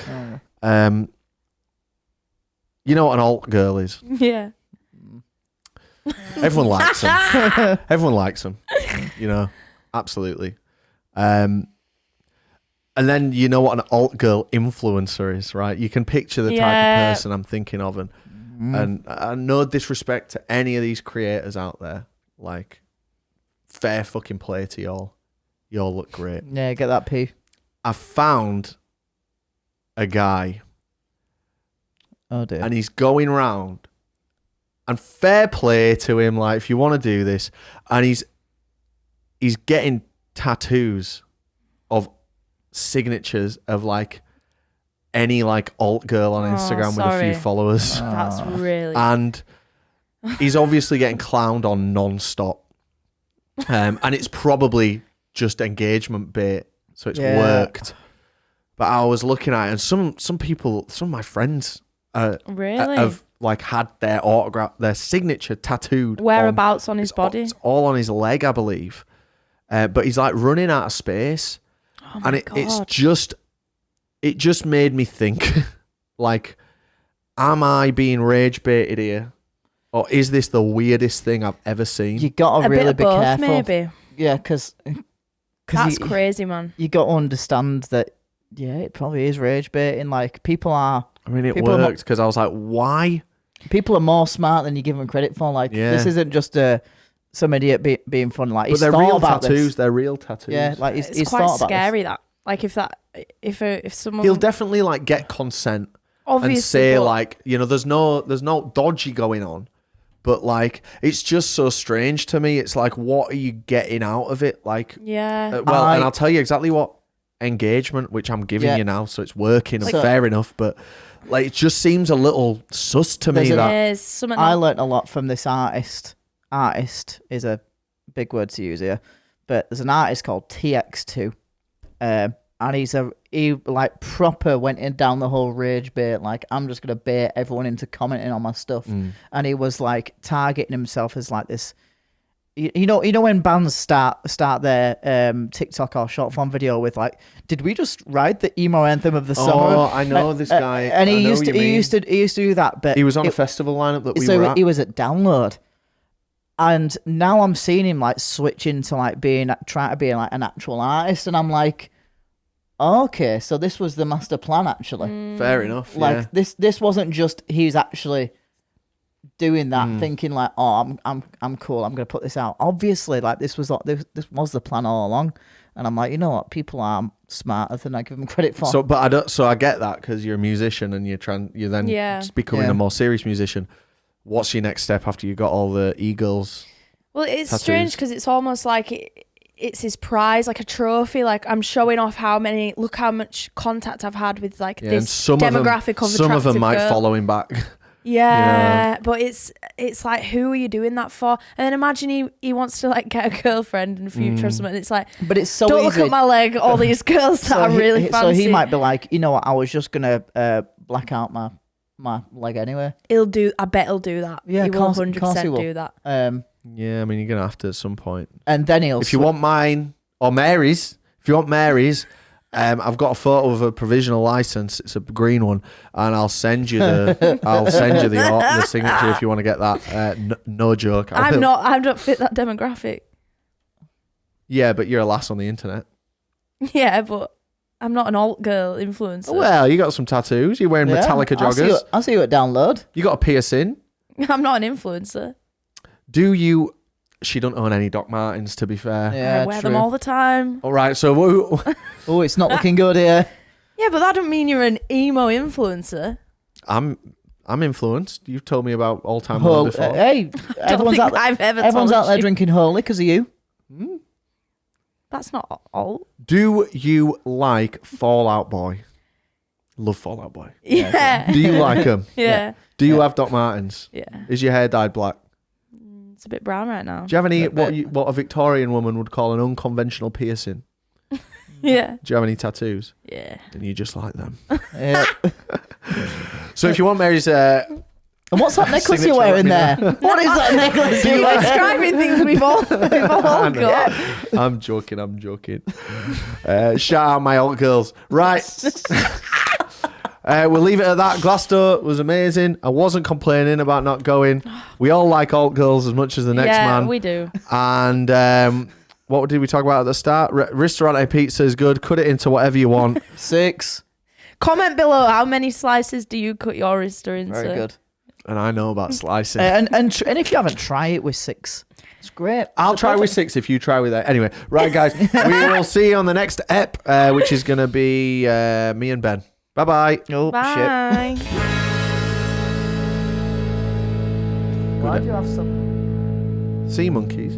You know what an alt girl is?
Yeah.
Everyone likes them. Everyone likes them. You know, absolutely. And then you know what an alt girl influencer is, right? You can picture the type of person I'm thinking of, and no disrespect to any of these creators out there. Like, fair fucking play to y'all. Y'all look great.
Yeah, get that pee.
I found a guy.
Oh dear.
And he's going round. And fair play to him, like, if you want to do this. And he's getting tattoos of signatures of, like, any, like, alt girl on Instagram with a few followers.
That's really...
And he's obviously getting clowned on non-stop. And it's probably just engagement bait. So it's worked. But I was looking at it, and some people, some of my friends
really
have like had their autograph, their signature tattooed.
Whereabouts on his body?
It's all on his leg, I believe. But he's like running out of space.
Oh my God.
It just made me think, like, am I being rage baited here? Or is this the weirdest thing I've ever seen?
You gotta really be careful.
Maybe.
Yeah, because
that's crazy, man.
You got to understand that. Yeah, it probably is rage baiting. Like, people are.
I mean, it worked because I was like, why?
People are more smart than you give them credit for. Like, this isn't just some idiot being fun. Like,
but they're real tattoos. They're real tattoos.
Yeah, like
it's quite scary. That, like, if someone,
he'll definitely like get consent,
obviously,
and say like, you know, there's no dodgy going on, but like, it's just so strange to me. It's like, what are you getting out of it? Like,
yeah.
And I'll tell you exactly what. Engagement, which I'm giving you now, so it's working. Like, fair enough, but like, it just seems a little sus to me.
I learnt a lot from this artist, artist is a big word to use here, but there's an artist called TX2, and he like proper went in down the whole rage bait. Like, I'm just gonna bait everyone into commenting on my stuff, and he was like targeting himself as like this. You know when bands start their TikTok or short form video with like, did we just write the emo anthem of the summer?
Oh, I know this guy.
And he used to do that, but
he was on a festival lineup that we were at.
He was at Download, and now I'm seeing him like switch into like trying to be like an actual artist, and I'm like, okay, so this was the master plan actually.
Fair enough.
Like this wasn't just he's actually doing that, thinking like, oh, I'm cool, I'm gonna put this out. Obviously, like this was the plan all along, and I'm like, you know what, people are smarter than I give them credit for.
So, I get that because you're a musician and you're then just becoming a more serious musician. What's your next step after you got all the e-girls?
Well, it's
tattoos?
strange because it's almost like it's his prize, like a trophy. Like, I'm showing off look how much contact I've had with like this demographic of
some of them might
girl.
follow him back.
Yeah, but it's like, who are you doing that for? And then imagine he wants to like get a girlfriend in the future or something. It's like,
but it's so
don't
easy.
look at my leg. All these girls that I really fancy.
So he might be like, you know what? I was just gonna black out my leg anyway.
I bet he'll do that.
Yeah,
he will 100% do that.
Yeah, I mean, you're gonna have to at some point.
And then
if you want mine or Mary's, I've got a photo of a provisional license. It's a green one, and I'll send you the signature if you want to get that. No joke.
I don't fit that demographic.
Yeah, but you're a lass on the internet.
Yeah, but I'm not an alt girl influencer.
Well, you got some tattoos. You're wearing Metallica joggers.
I'll see you at Download.
You
got a piercing.
I'm not an influencer.
Do you? She don't own any Doc Martens, to be fair.
Yeah, I wear them all the time.
All right, so
oh, it's not looking good here.
Yeah, but that don't mean you're an emo influencer.
I'm influenced. You've told me about All Time Low before.
Hey, everyone's out there drinking Holy because of you.
That's not alt.
Do you like Fall Out Boy? Love Fall Out Boy.
Yeah.
Do you like them?
Yeah.
Do you have Doc Martens?
Yeah.
Is your hair dyed black?
It's a bit brown right now.
Do you have any what a Victorian woman would call an unconventional piercing?
Yeah.
Do you have any tattoos?
Yeah.
Then you just like them.
Yeah.
So if you want Mary's
and what's that necklace you're wearing there? What is that necklace you're wearing?
Describing things we've all got.
I'm joking. Shout out my alt girls. Right. We'll leave it at that. Glastonbury was amazing. I wasn't complaining about not going. We all like alt girls as much as the next man.
Yeah, we do.
And what did we talk about at the start? Ristorante pizza is good. Cut it into whatever you want.
6.
Comment below, how many slices do you cut your Rista into?
Very good.
And I know about slicing.
And if you haven't, try it with 6. It's great.
I'll try with 6 if you try with 8. Anyway, right, guys. We will see you on the next ep, which is going to be me and Ben. Bye-bye.
Oh,
Bye.
Shit. Why do you have some
sea monkeys?